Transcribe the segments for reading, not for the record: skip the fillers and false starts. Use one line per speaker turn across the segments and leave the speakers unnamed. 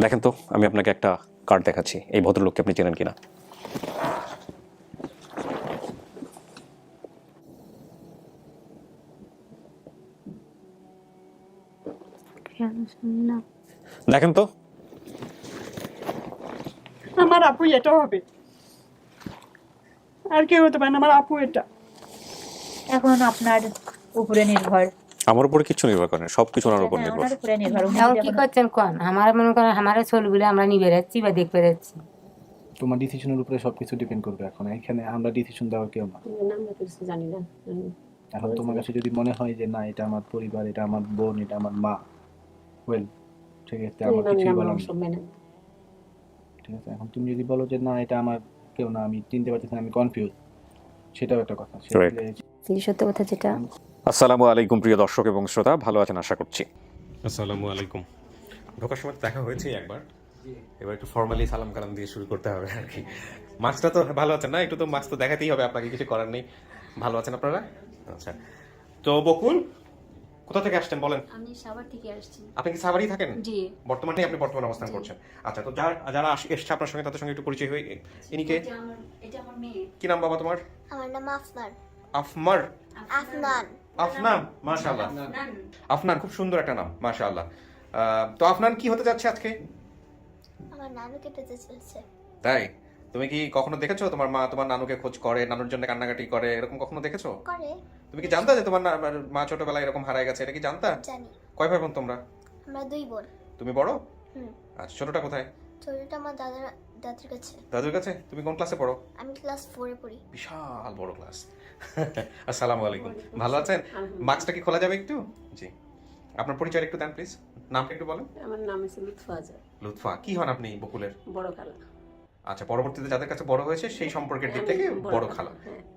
দেখেন তো, আমি আপনাকে একটা কার্ড দেখাচ্ছি, এই ভদ্রলোককে আপনি চেনেন কিনা। দেখেন তো,
আমার আপু এটা হবে, আর কেউ হতে পারে না, আমার আপু এটা।
এখন আপনার উপরে নির্ভর।
আমার উপরে কিছু নির্ভর করে না, সবকিছু ওনার উপর নির্ভর।
ওনার উপরে নির্ভর। উনি
এখন
যদি
কি
এখন-
করছেন কোন আমার মনে করেন আমার ছবিগুলো আমরা নিয়ে বেড়াচ্ছি বা দেখতে বেড়াচ্ছি।
তোমার ডিসিশনের উপরে সবকিছু ডিপেন্ড করবে। এখন এখানে আমরা ডিসিশন দেওয়ার কেউ না।
জানি না।
এখন তোমার কাছে যদি মনে হয় যে না এটা আমার পরিবার, এটা আমার বোন, এটা আমার মা, ওয়েল ঠিক আছে, আমার কিছুই বলার নেই। ঠিক আছে, এখন তুমি যদি বলো যে না এটা আমার কেউ না, আমি চিনতে পারতেছি না, আমি কনফিউজ, সেটাও একটা কথা।
সত্য কথা যেটা।
আসসালামু আলাইকুম প্রিয় দর্শক এবং শ্রোতা, ভালো আছেন আশা করছি। আসসালামু আলাইকুম। ঢোকার সময় দেখা হয়েছে একবার, এবার একটু ফর্মালি সালাম কালাম দিয়ে শুরু করতে হবে আর কি। মাস্কটা তো ভালো আছেন না? একটু তো মাস্ক তো দেখাতেই হবে আপনাকে, কিছু করার নেই। ভালো আছেন আপনারা? আচ্ছা, তো বকুল কোথা থেকে আসছেন বলেন?
আমি সাভার থেকে আসছি।
আপনি কি সাভারেই থাকেন?
জি।
বর্তমানে আপনি বর্তমানে অবস্থান করছেন। আচ্ছা, তো যারা এসছে আপনার সঙ্গে তাদের সঙ্গে একটু পরিচয় হয়ে। ইনিকে
এটা আমার মেয়ে।
কি নাম বাবা তোমার?
আমার নাম আফনান।
আফমার?
আফনান।
আফনান, মাশাআল্লাহ। আফনান খুব সুন্দর একটা নাম, মাশাআল্লাহ। তো আফনান কি হতে যাচ্ছে আজকে?
আমার নানুকে পেতে চলছে।
তাই? তুমি কি কখনো দেখেছো তোমার মা তোমার নানুকে খোঁজ করে, নানুর জন্য কান্নাকাটি করে, এরকম কখনো দেখেছো?
করে।
তুমি কি জানতা যে তোমার মা ছোটবেলায় এরকম হারায় গেছে? এটা কি জানতা?
জানি।
কয় ভাই বোন তোমরা?
আমরা দুই বোন।
তুমি বড়?
হুম।
আচ্ছা, ছোটটা কোথায়?
ছোটটা আমার দাদার কাছে।
দাদুর কাছে? তুমি কোন ক্লাসে পড়ো?
আমি ক্লাস 4 এ পড়ি।
বিশাল বড় ক্লাস। আসসালামু আলাইকুম, ভালো আছেন? মাস্কটা কি খোলা যাবে একটু? জি। আপনার পরিচয় একটু দেন প্লিজ, নামটা একটু বলেন।
আমার নাম হচ্ছে লুৎফা আজাদ।
লুৎফা, কি হন আপনি বকুলের?
বড় খালা।
আচ্ছা, পরবর্তীতে যাদের কাছে বড় হয়েছে সেই সম্পর্কের দিক থেকে বড় খালা।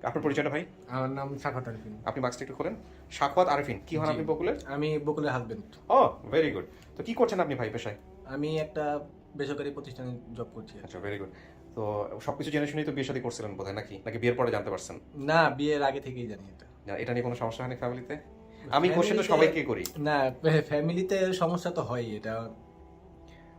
আপনার পরিচয়টা ভাই?
আমার নাম সাখাত আরিফিন।
আপনি মাস্কটা একটু খোলেন। সাখাওয়াত আরিফিন, কি হন আপনি বকুলের?
আমি বকুলের হাজবেন্ড।
ও, ভেরি গুড। তো কি করছেন আপনি ভাই পেশায়?
আমি একটা বেসরকারি প্রতিষ্ঠানে জব করছি।
আচ্ছা, ভেরি গুড। তো সবকিছু জেনে শুনেই তো বিয়ে শাদী করছিলেন বোধহয়, নাকি নাকি বিয়ের পরে জানতে পারছেন?
না, বিয়ের আগে থেকেই জানি এটা।
না, এটা নিয়ে কোনো সমস্যা হয়নি ফ্যামিলিতে? আমি কোশ্চেন তো সবাইকে করি।
না, ফ্যামিলিতে সমস্যা তো হয়, এটা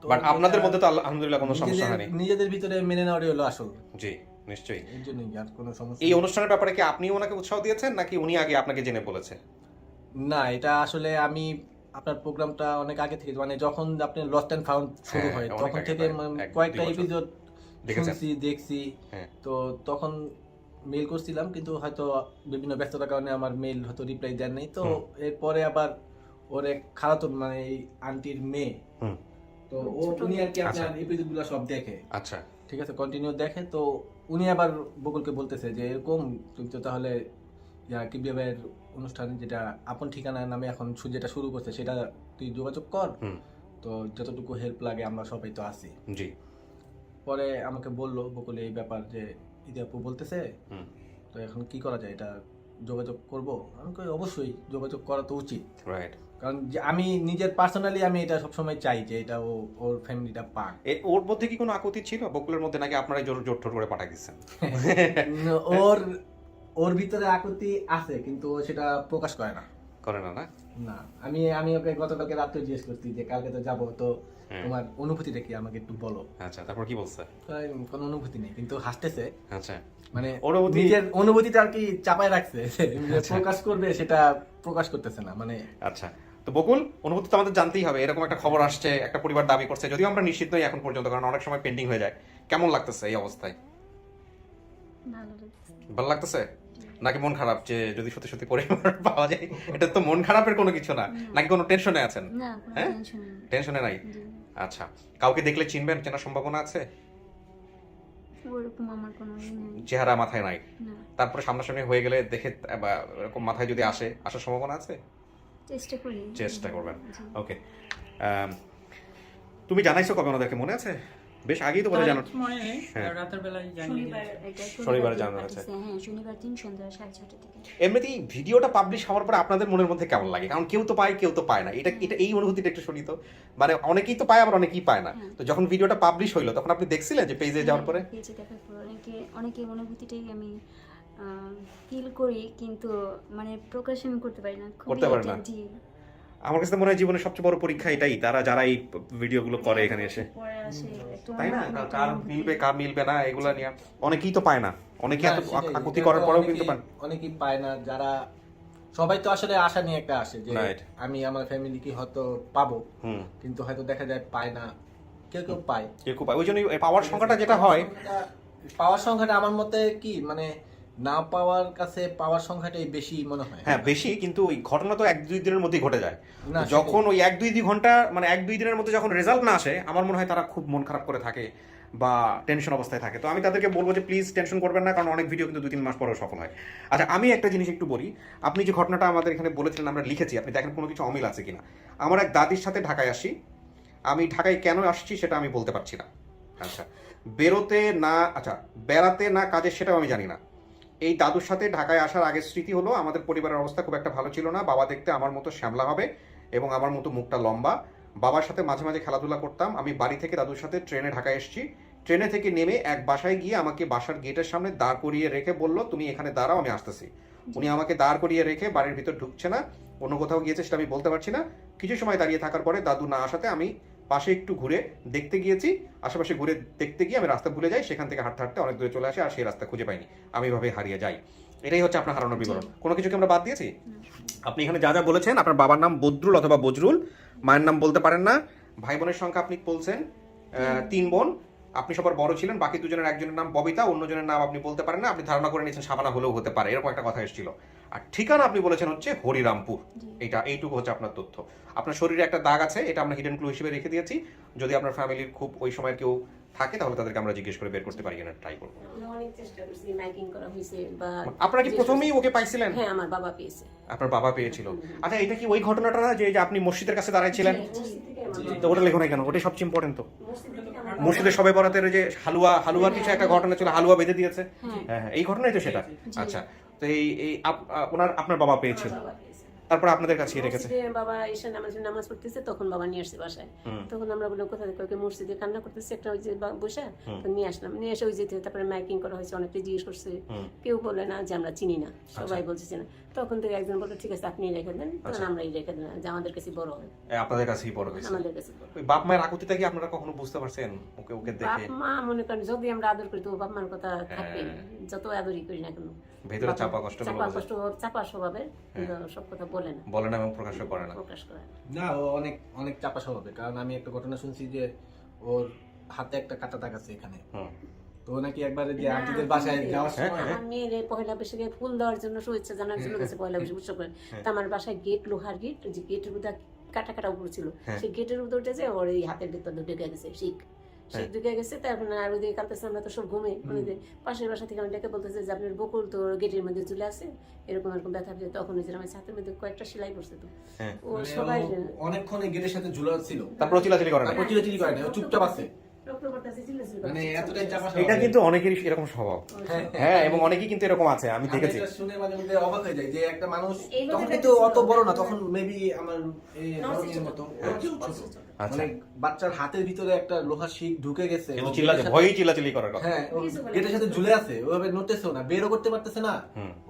তো
বাট আপনাদের মধ্যে তো আলহামদুলিল্লাহ কোনো সমস্যা হয়নি।
নিজেদের ভিতরে মেনে নেওয়ারই হলো আসল।
জি, নিশ্চয়ই।
এর জন্যই আর কোনো সমস্যা
এই অনুষ্ঠানের ব্যাপারে কি আপনি ওনাকে উৎসাহ দিয়েছেন নাকি উনি আগে আপনাকে জেনে বলেছে?
না, এটা আসলে আমি আপনার প্রোগ্রামটা অনেক আগে থেকে, মানে যখন আপনি লস্ট এন্ড ফাউন্ড শুরু
হ্যাঁ,
হয়
অনেক
তখন
আগে,
থেকে
প্রায় এক,
কয়েকটা
2 বছর
এপিসোড
দেখেছেন?
দেখছি।
হ্যাঁ।
তো তখন মেইল করছিলাম, কিন্তু হয়তো বিভিন্ন ব্যস্ততার কারণে আমার মেইল হয়তো রিপ্লাই দেন নাই। তো এরপরে আবার ওর এক খালাতো মানে এই আন্টির মেয়ে,
হুম।
তো উনি আর কি আপনার এপিসোডগুলো সব দেখে।
আচ্ছা,
ঠিক আছে, কন্টিনিউ দেখে। তো উনি আবার বকুলকে বলতেছে যে এরকম তুমি তো তাহলে কিবিয়া ভাইয়ের অনুষ্ঠান যেটা আপন ঠিকানা নামে এখন যেটা শুরু করছে সেটা তুই যোগাযোগ কর। তো যতটুকু হেল্প লাগে আমরা সবাই তো আছি।
জি।
পরে আমাকে বললো বকুল এই ব্যাপার যে ইদি আপু বলতেছে, তো এখন কি করা যায়, এটা যোগাযোগ করব? আমি কই অবশ্যই যোগাযোগ করা তো উচিত,
রাইট।
কারণ যে আমি নিজের পার্সোনালি আমি এটা সবসময় চাই যে এটা ওর ফ্যামিলিটা পাক।
ওর মধ্যে কি কোনো আকুতি ছিল বকুলের মধ্যে, নাকি আপনারাই জোর জোর ঠোর করে পাঠাই দিচ্ছেন?
ওর ভিতরে আকুতি আছে, কিন্তু ও সেটা প্রকাশ করে না।
করে না? না,
না, আমি ওকে গতকালকে রাত্রে জিজ্ঞেস করছি যে কালকে তো যাবো, তো তোমার অনুভূতিটা কি আমাকে একটু বলো।
আচ্ছা, তারপর কি বলছে?
কোনো অনুভূতি নেই, কিন্তু হাসতেছে।
আচ্ছা,
মানে
অনুভূতি,
নিজের অনুভূতিটা আর কি চাপায় রাখছে, প্রকাশ করবে সেটা প্রকাশ করতেছে না মানে।
আচ্ছা, তো বকুল অনুভূতি তো আমাদের জানতেই হবে। এরকম একটা খবর আসছে, একটা পরিবার দাবি করছে, যদিও আমরা নিশ্চিত নই এখন পর্যন্ত, কারণ অনেক সময় পেন্ডিং হয়ে যায়। কেমন লাগতেছে এই অবস্থায়?
ভালো লাগছে।
ভালো লাগতেছে নাকি মন খারাপ যে যদি সত্যি সত্যি পরিবার পাওয়া যায়? এটা তো মন খারাপের কোনো কিছু না, নাকি কোনো টেনশনে আছেন?
না, কোনো
হ্যাঁ,
টেনশন নেই।
টেনশনে নাই।
জি।
আচ্ছা, কাউকে দেখলে চিনবেন, চেনার সম্ভাবনা আছে?
ওরকম আমার কোনো ই নেই।
চেহারা মাথায় নাই,
না,
তারপরে সামনাসামনি হয়ে গেলে দেখে বা এরকম মাথায় যদি আসার সম্ভাবনা আছে?
চেষ্টা করি।
চেষ্টা করবেন।
জি।
ওকে। তুমি জানাইছো কবে ওনাদেরকে, মনে আছে? বেশ আগেই তো বলে জানো।
মনে নেই,
হ্যাঁ।
রাতের বেলায় জানি।
শনিবার
দিন
জানানো হয়েছে।
পাঠিয়েছে, হ্যাঁ, শনিবার দিন সন্ধ্যা 6:30 থেকে।
এমনিতেই ভিডিওটা পাবলিশ হওয়ার পরে আপনাদের মনের মধ্যে কেমন লাগে? কারণ কেউ তো পায়, কেউ তো পায় না। এটা এই অনুভূতিটা একটু শুনি তো। মানে অনেকেই তো পায়, আবার অনেকেই পায় না। তো যখন ভিডিওটা পাবলিশ হইলো তখন আপনি দেখছিলেন যে পেজে যাওয়ার পরে?
পেজে দেখার পর অনেকে অনুভূতিটাই আমি ফিল করি, কিন্তু মানে প্রকাশ আমি করতে পারি না।
করতে পারেন না?
জি।
আমার কাছে তো মনে হয় জীবনের সবচেয়ে বড় পরীক্ষা এটাই, তারা যারা এই ভিডিওগুলো করে এখানে এসে,
পরে আসে একটু
তাই না?
অনুভূতি,
কার মিলবে কার মিলবে না এগুলা নিয়ে অনেকেই তো পায় না, অনেকে এত
হ্যাঁ, সেটাই।
আকুতি করার পরেও কিন্তু পান।
অনেকেই পায় না, যারা সবাই তো আসলে আশা নিয়ে একটা আসে যে
Right.
আমি আমার ফ্যামিলিকে হয়তো পাবো,
হুম,
কিন্তু হয়তো দেখা যায় পায় না, কেউ কেউ পায়।
কেউ খুব পায়। ওই জন্যই পাওয়ার সংখ্যাটা যেটা হয়,
পাওয়ার সংখ্যাটা আমার মতে কি মানে না পাওয়ার কাছে পাওয়ার সংখ্যাটাই বেশি মনে হয়।
হ্যাঁ বেশি, কিন্তু ওই ঘটনা তো 1-2 দিনের মধ্যেই ঘটে যায়।
না,
যখন ওই 1-2 ঘন্টা মানে 1-2 দিনের মধ্যে যখন রেজাল্ট না আসে, আমার মনে হয় তারা খুব মন খারাপ করে থাকে বা টেনশন অবস্থায় থাকে। তো আমি তাদেরকে বলবো যে প্লিজ টেনশন করবেন না, কারণ অনেক ভিডিও কিন্তু 2-3 মাস পরেও সফল হয়। আচ্ছা, আমি একটা জিনিস একটু বলি, আপনি যে ঘটনাটা আমাদের এখানে বলেছিলেন আমরা লিখেছি, আপনি দেখেন কোনো কিছু অমিল আছে কিনা। আমার এক দাদির সাথে ঢাকায় আসি, আমি ঢাকায় কেন আসছি সেটা আমি বলতে পারছি না। আচ্ছা, বেড়াতে না কাজে সেটাও আমি জানি না। এই দাদুর সাথে ঢাকায় আসার আগের স্মৃতি হলো আমাদের পরিবারের অবস্থা খুব একটা ভালো ছিল না। বাবা দেখতে আমার মতো শ্যামলা হবে এবং আমার মতো মুখটা লম্বা। বাবার সাথে মাঝে মাঝে খেলাধুলা করতাম। আমি বাড়ি থেকে দাদুর সাথে ট্রেনে ঢাকায় এসেছি। ট্রেনে থেকে নেমে এক বাসায় গিয়ে আমাকে বাসার গেটের সামনে দাঁড় করিয়ে রেখে বলল, তুমি এখানে দাঁড়াও, আমি আসতেছি। উনি আমাকে দাঁড় করিয়ে রেখে বাড়ির ভিতর ঢুকছে না, অন্য কোথাও গিয়েছে সেটা আমি বলতে পারছি না। কিছু সময় দাঁড়িয়ে থাকার পরে দাদু না আসাতে আমি পাশে একটু ঘুরে দেখতে গিয়েছি। আশেপাশে ঘুরে দেখতে গিয়ে আমি রাস্তা ভুলে যাই, সেখান থেকে হাঁটতে হাঁটতে অনেক দূরে চলে আসি, আর সেই রাস্তা খুঁজে পাইনি। আমি এভাবে হারিয়ে যাই। এটাই হচ্ছে আপনার হারানোর বিবরণ। কোনো কিছুকে আমরা বাদ দিয়েছি? আপনি এখানে যা যা বলেছেন, আপনার বাবার নাম বদরুল অথবা বজরুল, মায়ের নাম বলতে পারেন না, ভাই বোনের সংখ্যা আপনি বলছেন 3 বোন, আপনি সবার বড় ছিলেন, বাকি দুজনের একজনের নাম ববিতা, অন্যজনের নাম আপনি বলতে পারেন না, আপনি ধারণা করে নিয়েছেন সাবানা হলেও হতে পারে, এরকম একটা কথা এসেছিল। আর ঠিকানা আপনি বলেছেন হচ্ছে হরিরামপুর। এইটুকু হচ্ছে আপনার তথ্য। আপনার শরীরে একটা দাগ আছে, এটা আমরা হিডেন ক্লু হিসেবে রেখে দিয়েছি। যদি আপনার ফ্যামিলির খুব ওই সময়ের কেউ থাকে তাহলে তাদেরকে আমরা জিজ্ঞেস করে বের করতে পারি, কিনা ট্রাই করবো।
অনেক চেষ্টা করছি, মাইকিং করা হয়েছে বা
আপনারা কি প্রথমেই ওকে পাইছিলেন?
হ্যাঁ, আমার বাবা পেয়েছে।
আপনার বাবা পেয়েছিল? আচ্ছা, এটা কি ওই ঘটনাটা না যে আপনি মসজিদের কাছে দাঁড়াইছিলেন? তো ওটা লেখো না কেন? ওটাই সবচেয়ে ইম্পর্টেন্ট। তো মসজিদের সবাই বরাতের যে হালুয়ার কিছু একটা ঘটনা ছিল, হালুয়া বেঁধে দিয়েছে, হ্যাঁ এই ঘটনাই তো সেটা। আচ্ছা, তো এই আপনার বাবা পেয়েছিল, তারপর আপনাদের কাছে রেখেছে।
বাবা এসে নামাজ পড়তেছে, তখন বাবা নিয়ে আসছে বাসায়। তখন আমরা বললাম কোথায়, মসজিদে কান্না করতেছে একটা, ওই যে বসে, তো নিয়ে আসলাম। নিয়ে এসে ওই যেতে, তারপরে মাইকিং করা হয়েছে, অনেকে জিজ্ঞেস করছে, কেউ বলে না যে আমরা চিনি না, সবাই বলছে না। তখন থেকে একজন বললো ঠিক আছে আপনি রেখে দেন, তখন আমরা রেখে দেন, যে আমাদের কাছে বড় হয়।
আপনাদের কাছেই বড় হয়েছে।
আমাদের কাছে বড়।
ওই বাপ মায়ের আকুতিটা কি আপনারা কখনো বুঝতে পারছেন ওকে দেখে?
বাপ মা মনে করেন যদি আমরা আদর করি তো বাপ মার কথা থাকবে, যত আদরই করি না কেন,
ভেতরে চাপা কষ্ট
চাপা স্বভাবের, সব কথা বলে না
এবং প্রকাশ করে না।
না, ও অনেক অনেক চাপা স্বভাবের। কারণ আমি একটা ঘটনা শুনছি যে ওর হাতে একটা কাটা দাগ আছে এখানে। তো নাকি একবারে যে আন্টিদের বাসায় যাওয়ার সময়
আমি পয়লা বৈশাখে ফুল দেওয়ার জন্য শুভেচ্ছা জানার জন্য গেছে পয়লা বৈশাখ উৎসব করে। তো আমার বাসায় গেট, লোহার গেট, যে গেটের মধ্যে কাটা কাটা উপর ছিল, সেই গেটের উপর উঠেছে, ওর এই হাতের ভিতর ঢুকে গেছে শিখ ঢুকে গেছে। তারপর আর ওইদিকে কাঁদতেছে, আমরা তো সব ঘুমে, পাশের বাসা থেকে আমি ডেকে বলতেছে যে আপনার বকুল তো গেটের মধ্যে চলে আসে, এরকম এরকম ব্যথা পেয়েছে। তখন ওই যে আমার ছাতের মধ্যে কয়েকটা সেলাই পড়ছে, তো ও সবাই
অনেকক্ষণ গেটের সাথে ঝুলা ছিল,
তারপর চিলাচিলি করে না,
ও চুপচাপ আছে। মানে এতটাই চাপা স্বভাব।
এটা কিন্তু অনেকেরই এরকম স্বভাব। হ্যাঁ, এবং অনেকেই কিন্তু এরকম আছে, আমি দেখেছি।
এটা শুনে মাঝে মধ্যে অবাক হয়ে যায় যে একটা মানুষ তখন কিন্তু অত বড় না, তখন মেবি আমার এই ধরনের মতো মানে বাচ্চার হাতের ভিতরে একটা লোহার শিক ঢুকে গেছে,
কিন্তু ভয়ই চিলাচিলি করার কথা।
হ্যাঁ, গেটের সাথে ঝুলে আছে, ওভাবে নড়তেছেও না, বেরও করতে পারতেছে না,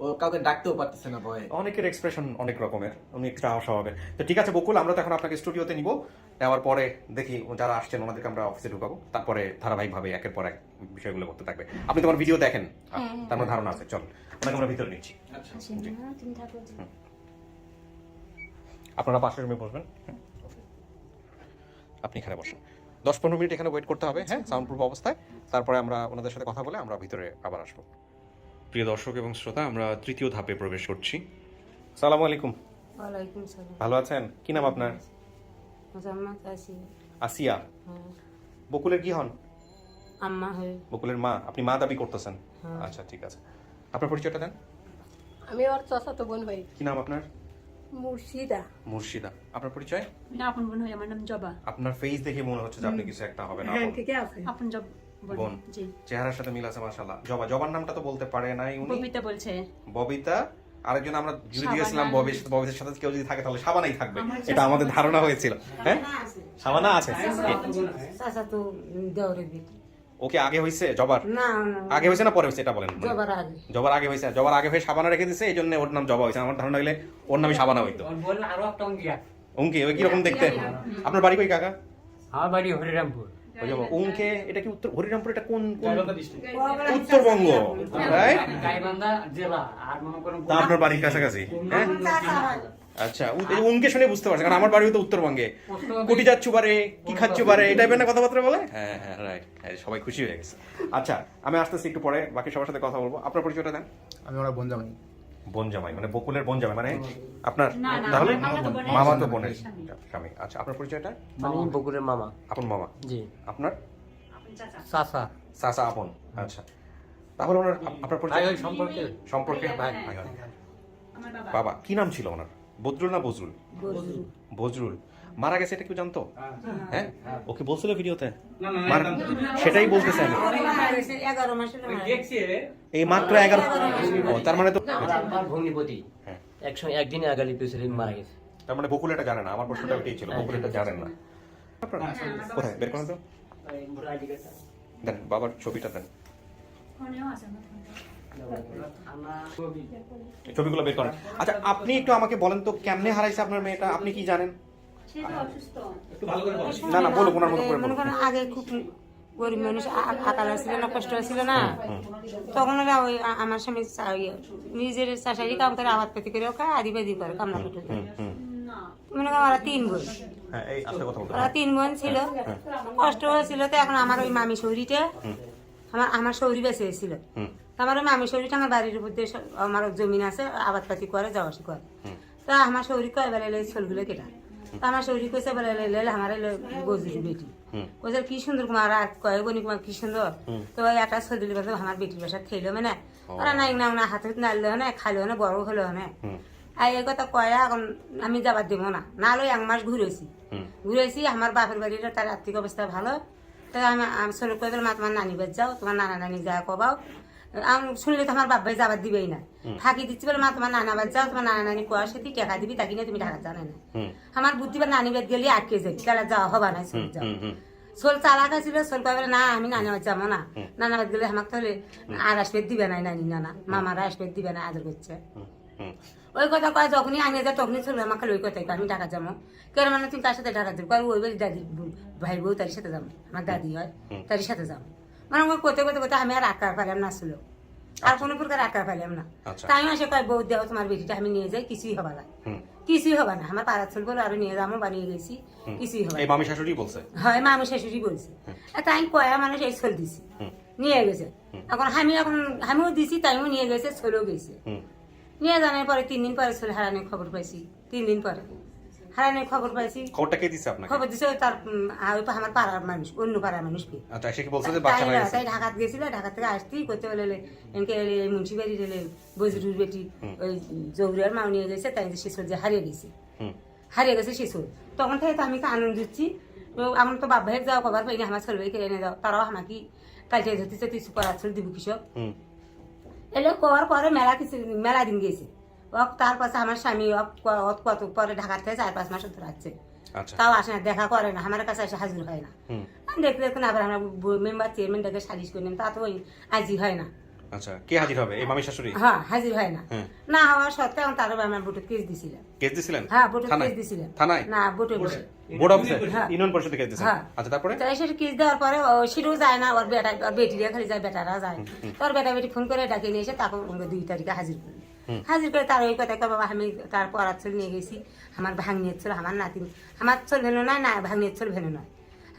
ও কাউকে ডাকতেও পারতেছে না ভয়ে।
অনেকের এক্সপ্রেশন অনেক রকমের, অনেক স্বভাবের। তো ঠিক আছে বকুল, আমরা তো এখন আপনাকে স্টুডিওতে নিব, নেওয়ার পরে দেখি যারা আসছেন ওনাদেরকে আমরা অফিসে ঢুকাবো, তারপরে ধারাবাহিকভাবে একের পর এক বিষয়গুলো করতে থাকবে। আপনি তোমার ভিডিও দেখেন, তার মধ্যে ধারণা আছে। চল, আপনাকে আমরা ভিতরে নিচ্ছি।
তুমি থাকো।
আপনারা পাশের রুমে বসবেন, আপনি এখানে বসেন। 10-15 মিনিট এখানে ওয়েট করতে হবে, হ্যাঁ, সাউন্ড প্রুফ অবস্থায়। তারপরে আমরা ওনাদের সাথে কথা বলে আমরা ভিতরে আবার আসবো। প্রিয় দর্শক এবং শ্রোতা, আমরা তৃতীয় ধাপে প্রবেশ করছি। আসসালামু আলাইকুম।
ওয়ালাইকুম সালাম।
ভালো আছেন? কি নাম আপনার? আসিয়া। বকুলের কি হন?
আম্মা হয়ে।
বকুলের মা? আপনি মা দাবি করতেছেন? আচ্ছা, ঠিক আছে। আপনার পরিচয়টা দেন।
আমি ওর চাচাতো বোন হই।
কি নাম আপনার?
মুর্শিদা।
মুর্শিদা। আপনার পরিচয়?
না, আপন বোন হই, আমার নাম জবা।
আপনার ফেস দেখে মনে হচ্ছে যে আপনি কিছু একটা হবেন।
হ্যাঁ, ঠিকই আছে। আপন
বোন,
জি।
চেহারার সাথে মিল আছে মাশাআল্লাহ। জবার নামটা তো বলতে পারে নাই উনি।
ববিতা বলছে।
ববিতা। আরেকজন আমরা জুড়ে দিয়েছিলাম ববিতার সাথে কেউ যদি থাকে তাহলে সাবানাই থাকবে, এটা আমাদের ধারণা হয়েছিল। হ্যাঁ, সাবানা আছে।
চাচা তো দেওরের বেটি।
ওকে আগে হয়েছে জবার?
না,
আগে হয়েছে না পরে হয়েছে এটা বলেন।
জবার আগে।
জবার আগে হয়েছে। জবার আগে হয়ে সাবানা রেখে দিয়েছে, এই জন্য ওর নাম জবা হয়েছে। আমার ধারণা হইলে ওর নামই সাবানা হইতো। উনকে ওই কিরকম দেখতে? আপনার বাড়ি কই কাকা?
আমার বাড়ি হরিরামপুর।
ওই যে উনকে, এটা কি উত্তর হরিরামপুর? এটা কোন উত্তরবঙ্গ, রাইট?
গাইবান্ধা জেলা। আর মনে করুন
তা আপনার বাড়ির কাছাকাছি, হ্যাঁ? আচ্ছা, উনকে শুনে বুঝতে পারছি, কারণ আমার বাড়ি তো উত্তরবঙ্গে। কুটি যাচ্ছু পারে, কি খাচ্ছু পারে, এই টাইপের না কথাবার্তা বলে। হ্যাঁ হ্যাঁ, রাইট, সবাই খুশি হয়ে গেছে। আচ্ছা, আমি আসতেছি একটু পরে, বাকি সবার সাথে কথা বলবো। আপনার পরিচয়টা দেন।
আমি ওরা বোন জামাই।
বোন জামাই মানে বকুলের বোন জামাই, মানে আপনার তাহলে মামা তো বোনের স্বামী। আচ্ছা, আপনার পরিচয়টা?
আমি বকুলের মামা।
আপন মামা।
জি।
আপনার
চাচা।
চাচা আপন। আচ্ছা, তাহলে ওনার আপনার পরিচয়
সম্পর্কে
সম্পর্কে ভাই ভাই হয়। বাবা কি নাম ছিল ওনার? বদরুল না বজরুল? বজরুল। মারা গেছে এটা কেউ জানতো? হ্যাঁ, ওকে বলছিল ভিডিওতে? সেটাই বলতেছে আমি।
11 মাসের
এই মাত্র 11। ও, তার মানে তো
আমার ভগ্নিপতি একদিনে আগালি পেছনে মারা গেছে।
তার মানে বকুল এটা জানে না। আমার প্রশ্নটা ওইটাই ছিল, বকুল এটা জানেন না। কোথায় বের করেন তো, দেন বাবার ছবিটা দেন, ছবিগুলো বের করেন। আচ্ছা, আপনি একটু আমাকে বলেন তো কেমনে হারাইছে আপনার মেয়েটা, আপনি কি জানেন? না না, বলুন, ওনার মতো করে বলুন।
আগে খুব গরিব মানুষ, আকাল ছিল না, কষ্ট ছিল না, তখন ওরা ওই আমার স্বামী নিজের চাষারি কাম করে আবাদ পাতি করে খায়, আদি বাদি করে কামনা করতে। মনে করেন ওরা 3 বোন,
হ্যাঁ, এই আস্তে কথা বলতে।
ওরা 3 বোন ছিল, কষ্ট হয়েছিল। তো এখন আমার ওই মামি শৌরিটা, আমার শৌরি বেঁচে ছিল। আমার ওই মামি শৌরিটা আমার বাড়ির উপর দিয়ে আমার জমিন আছে, আবাদ পাতি করে, যাওয়াশি করে। তা আমার শৌরি কয় বেলা ছোলগুলো কেটা, তা আমার শৌরি কইছে বেলা আমার বজরি বেটি কইছে কি সুন্দর কুমার, আর কয় বনি কুমার কি সুন্দর। তো ওই একটা ছদিলি কথা আমার বেটির বাসা খেলো মানে, ওরা নাই না হাতে নাড়লো না, খাইলো না, বড় হলো না। আর এই কথা কয়া এখন আমি যাবার দেবো না, নাহলে 1 মাস ঘুরেছি। আমার বাপের বাড়ির তার আর্থিক অবস্থা ভালো। তাই আমি ছোট করে দিলাম, তোমার নানি বাদ যাও, তোমার নানা নানি যা কবাও। আমি শুনলে তো আমার বাপ ভাই যাবার দিবেই না, ফাঁকি দিচ্ছি বলে, মা তোমার নানা বাদ যাও, তোমার নানা নানি কোয়ার সাথে টাকা দিবি, তাকে নিয়ে তুমি ঢাকা জানে না। আমার বুদ্ধি বা নানি বাদ গেলে আটকে যাই, তাহলে যাওয়া হবা না। সোল চালাকা ছিল, সোল কবে না আমি নানা বাদ যাবো না, নানা বাদ গেলে আমাকে তাহলে আর আসবে দিবে না, নানি নানা মামারা আসবে দিবে না, আদর করছে। ওই কথা কয় যখনই আনিয়ে যায় তখনই চলবে আমাকে ওই কথাই আমি ঢাকা যাবো। কেন মানে তুমি তার সাথে ঢাকা যাবো, ওই বাড়ি দাদি ভাই বউ তার সাথে যাবো, আমার দাদি হয় তার সাথে যাবো। মানে ওই করতে করতে করতে আমি আর আকার পাইলাম না, ছিল আর কোনো প্রকার আকার পাইলাম না। তাই আসে কয় বউ দেওয়া তোমার বেটিটা আমি নিয়ে যাই, কিছুই হবা না, কিছুই হবে না। আমার পাড়া চল বলে আরো নিয়ে যাবো, বানিয়ে গেছি, কিছুই হবে।
মামি শাশুড়ি বলছে?
হয়, মামি শাশুড়ি বলছে। তাই কয়া মানুষ এই চল দিছি, নিয়ে গেছে। এখন আমিও দিছি, তাইও নিয়ে গেছে, চলেও গেছে। নিয়ে জানার পরে 3 দিন পরে চলে হারানোর খবর পাইছি। 3 দিন পরে হারানোর খবর পাইছি।
খবরটা কে দিছে আপনাকে?
খবর দিছে তার আমার পাড়ার মানুষ, অন্য পাড়ার মানুষ।
আচ্ছা, সে কি বলছে যে বাচ্চা মারা গেছে?
তাই ঢাকাত গেছিল, ঢাকা থেকে আসতেই করতে বলে এনকে মুন্সিবাড়ি রেলে বজরুর বেটি ওই জহুরিয়ার মাও নিয়ে গেছে, তাই শিশুর যে হারিয়ে গেছে শিশুর। তখন থেকে তো আমি তো আনন্দ দিচ্ছি। আমার তো বাপ ভাইয়ের যাওয়া খবর পাইনি, আমার ছেলে এনে যাও, তারাও আমাকে কালকে ধরতেছে তুই করার ছিল দিব কৃষক এলে করার পরে মেলা দিন গেছে। তার পাশে আমার স্বামী কত পরে ঢাকার থেকে 4-5 মাস ধরে আসছে, তাও আসে না, দেখা করে না, আমার কাছে এসে হাজির হয় না। দেখতে দেখুন আবার আমরা মেম্বার চেয়ারম্যানটাকে সালিশ করে নিলাম, তা তো ওই হাজির হয় না।
আচ্ছা, কে হাজির হবে? এই মামি শাশুড়ি?
হ্যাঁ, হাজির হয় না। না হওয়া সত্ত্বেও তার আমার ভোটের কেস দিছিলাম।
কেস দিছিলেন?
হ্যাঁ, ভোটের কেস দিছিলাম।
থানায়
না, ভোটে বসে
বোর্ড অফিসে ইউনিয়ন পরিষদে কেস দিছেন? আচ্ছা, তারপরে
তাই সেটা কেস দেওয়ার পরে সেটাও যায় না, ওর বেটা ওর বেটিরা খালি যায়, বেটারা যায়। তোর বেটা বেটি ফোন করে ডাকে নিয়ে এসে তাকে 2 তারিখে হাজির করলো। হাজির করে তার ওই কথা বাবা আমি তার পড়ার চল নিয়ে গেছি, আমার ভাগ্নের চল, আমার নাতি, আমার চল ভেনো নয়, না ভাগ্নের চল ভেনো নয়।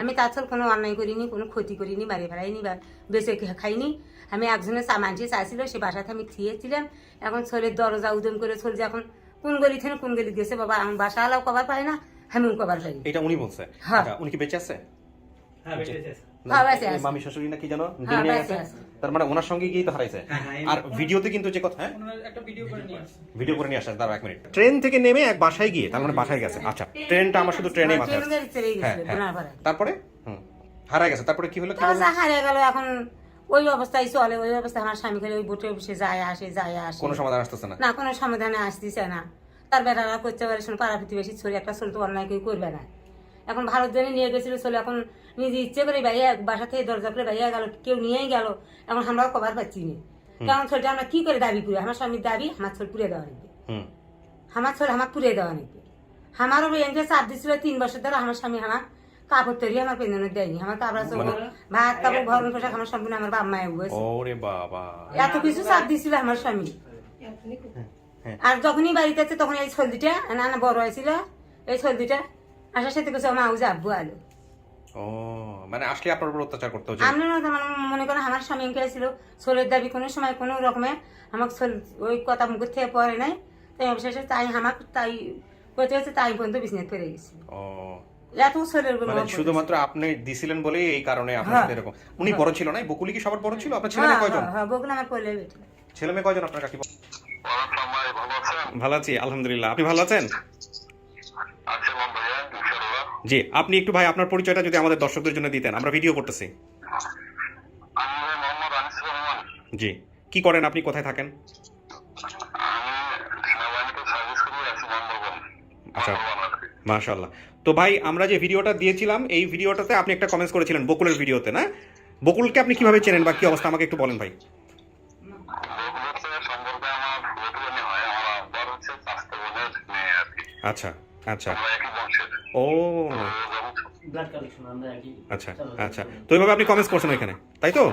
আমি তার চল কোনো অন্যায় করিনি, কোনো ক্ষতি করিনি, বাড়ি ফেরাইনি বা বেঁচে খাইনি। আমি একজনের মানুষে চাইছিল, সে বাসাতে আমি থিয়েছিলাম। এখন ছোলের দরজা উদম করে চল যে এখন কোন গলি থেকে কোন গলি গেছে বাবা, আমি বাসা আলাও কবার পাই না, আমি কবার পাই।
এটা উনি বলছে?
হ্যাঁ।
উনি কি বেঁচে আছে?
হ্যাঁ, বেঁচে আছে।
মামি শাশুড়ি নাকি জানো দুনিয়া গেছে, তার মানে ওনার সঙ্গে গিয়ে তো হারাইছে। আর ভিডিওতে কিন্তু যে কথা,
একটা ভিডিও
করে নিয়ে আসছে। দাঁড়াও 1 মিনিট। ট্রেন থেকে নেমে এক বাসায় গিয়ে, তার মানে বাসায় গেছে। আচ্ছা, ট্রেনটা আমার শুধু ট্রেনে মাথায় আছে। তারপরে হারাই গেছে, তারপরে কি হলো?
হারিয়ে গেল। এখন ওই অবস্থায় চলে, ওই অবস্থায় আমার স্বামী খালি ওই বোটে বসে যায় আসে।
কোনো সমাধান আসতেছে না?
না, কোনো সমাধানে আসতেছে না। তার বেটারা করতে পারে, পাড়া প্রতিবেশী ছড়ি একটা চলতো, অন্যায় কেউ করবে না। এখন ভারত জন্য নিয়ে গেছিল চলে, এখন নিজে ইচ্ছে করে বাইয়া বাসা থেকে দরজা করে বাইয়া গেল, কেউ নিয়েই গেল। এখন আমরাও কভার পাচ্ছি না, কারণ ছোটটা আমরা কি করে দাবি করি? আমার স্বামীর দাবি আমার ছোট পুড়ে দেওয়া নিবে, আমার ছোট আমার পুড়ে দেওয়া নিবে। আমারও ব্যাংকে চাপ দিছিল 3 বছর ধরে। আমার স্বামী আমার কাপড় তৈরি আমার পেনজনে দেয়নি, আমার কাপড় চোপড় ভাত কাপড় ভরণ পোশাক আমার সম্পূর্ণ আমার বাপ মায়ে বসে।
ওরে বাবা,
এত কিছু চাপ দিছিল আমার স্বামী। আর যখনই বাড়িতে আছে তখন এই ছলদিটা না বড় হয়েছিল, এই ছলদিটা আসার সাথে কিছু আমার আউজ আব্বু আলো।
ও মানে আসলে আপনার উপর অত্যাচার করতে হচ্ছে।
আমি মনে করেন আমার স্বামী গেছিল ছোলের দাবি, কোনো সময় কোনো রকমে আমাকে ওই কথা মুখ থেকে পড়ে নাই, তাই অবশেষে তাই আমাকে তাই করতে হচ্ছে, তাই পর্যন্ত বিজনেস করে গেছি।
ও
এত ছোলের
মানে শুধুমাত্র আপনি দিছিলেন বলে এই কারণে আপনার সাথে এরকম। উনি বড় ছিল না? বকুলি কি সবার বড় ছিল? আপনার ছেলে মেয়ে কয়জন?
হ্যাঁ, বকুল আমার কোলে বেটি।
ছেলে মেয়ে কয়জন আপনার কাকি? ভালো আছি আলহামদুলিল্লাহ, আপনি ভালো আছেন? জি, আপনি একটু ভাই আপনার পরিচয়টা যদি আমাদের দর্শকদের জন্য দিতেন, আমরা ভিডিও করতেছি। জি, কি করেন আপনি, কোথায় থাকেন? আচ্ছা, মাশাআল্লাহ। তো ভাই আমরা যে ভিডিওটা দিয়েছিলাম, এই ভিডিওটাতে আপনি একটা কমেন্টস করেছিলেন বকুলের ভিডিওতে, না? বকুলকে আপনি কিভাবে চেনেন বা কি অবস্থা আমাকে একটু বলেন ভাই। আচ্ছা আচ্ছা, ও
ব্লাড কালেকশন আমরা একই।
আচ্ছা আচ্ছা, তো এইভাবে আপনি কমেন্টস করছেন এখানে, তাই তো?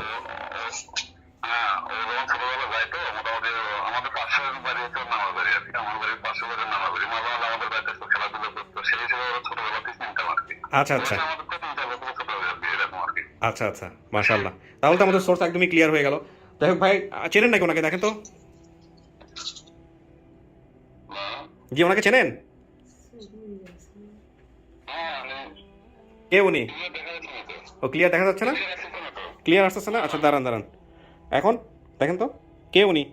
আচ্ছা আচ্ছা আচ্ছা আচ্ছা, মাশাআল্লাহ। তাহলে তো আমাদের সোর্স একদমই ক্লিয়ার হয়ে গেল। যাই হোক ভাই, চেনেন নাকি ওনাকে? দেখেন তো। জি, ওনাকে চেনেন? কে উনি? ও ক্লিয়ার দেখা যাচ্ছে না? ক্লিয়ার আসতেছে না? আচ্ছা দাঁড়ান দাঁড়ান, এখন দেখেন তো কে উনি।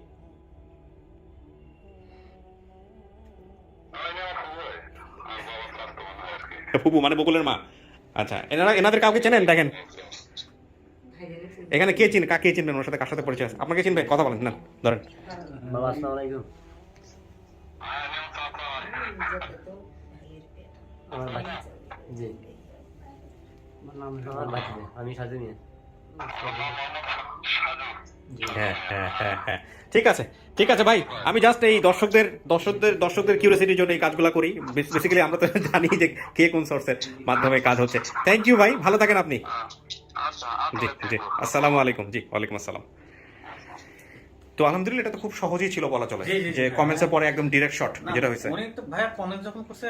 ফুপু মানে বকুলের মা। আচ্ছা, এনাদের কাউকে চেনেন? দেখেন এখানে কে চিনে, কাকে চিনবেন, ওর সাথে কার সাথে পরিচয় আছে? আপনাকে চিনবে? কথা বলেন না, ধরেন।
বাবা আসসালামু আলাইকুম। আমার ভাই, জি আমার ভাই, আমি সাজু মিয়া।
হ্যাঁ হ্যাঁ হ্যাঁ হ্যাঁ, ঠিক আছে ঠিক আছে ভাই, আমি জাস্ট এই দর্শকদের কিউরিওসিটির জন্য এই কাজগুলো করি। বেসিক্যালি আমরা তো জানি যে কে কোন সোর্সের মাধ্যমে কাজ হচ্ছে। থ্যাংক ইউ ভাই, ভালো থাকেন আপনি। জি জি, আসসালামু আলাইকুম। জি, ওয়ালাইকুম আসসালাম। তো আলহামদুলিল্লাহ, এটা তো খুব সহজেই ছিল বলা চলে, যে কমেন্টসের পরে একদম ডিরেক্ট শট যেটা হয়েছে।
উনি তো ভাইয়া কমেন্ট যখন করছে,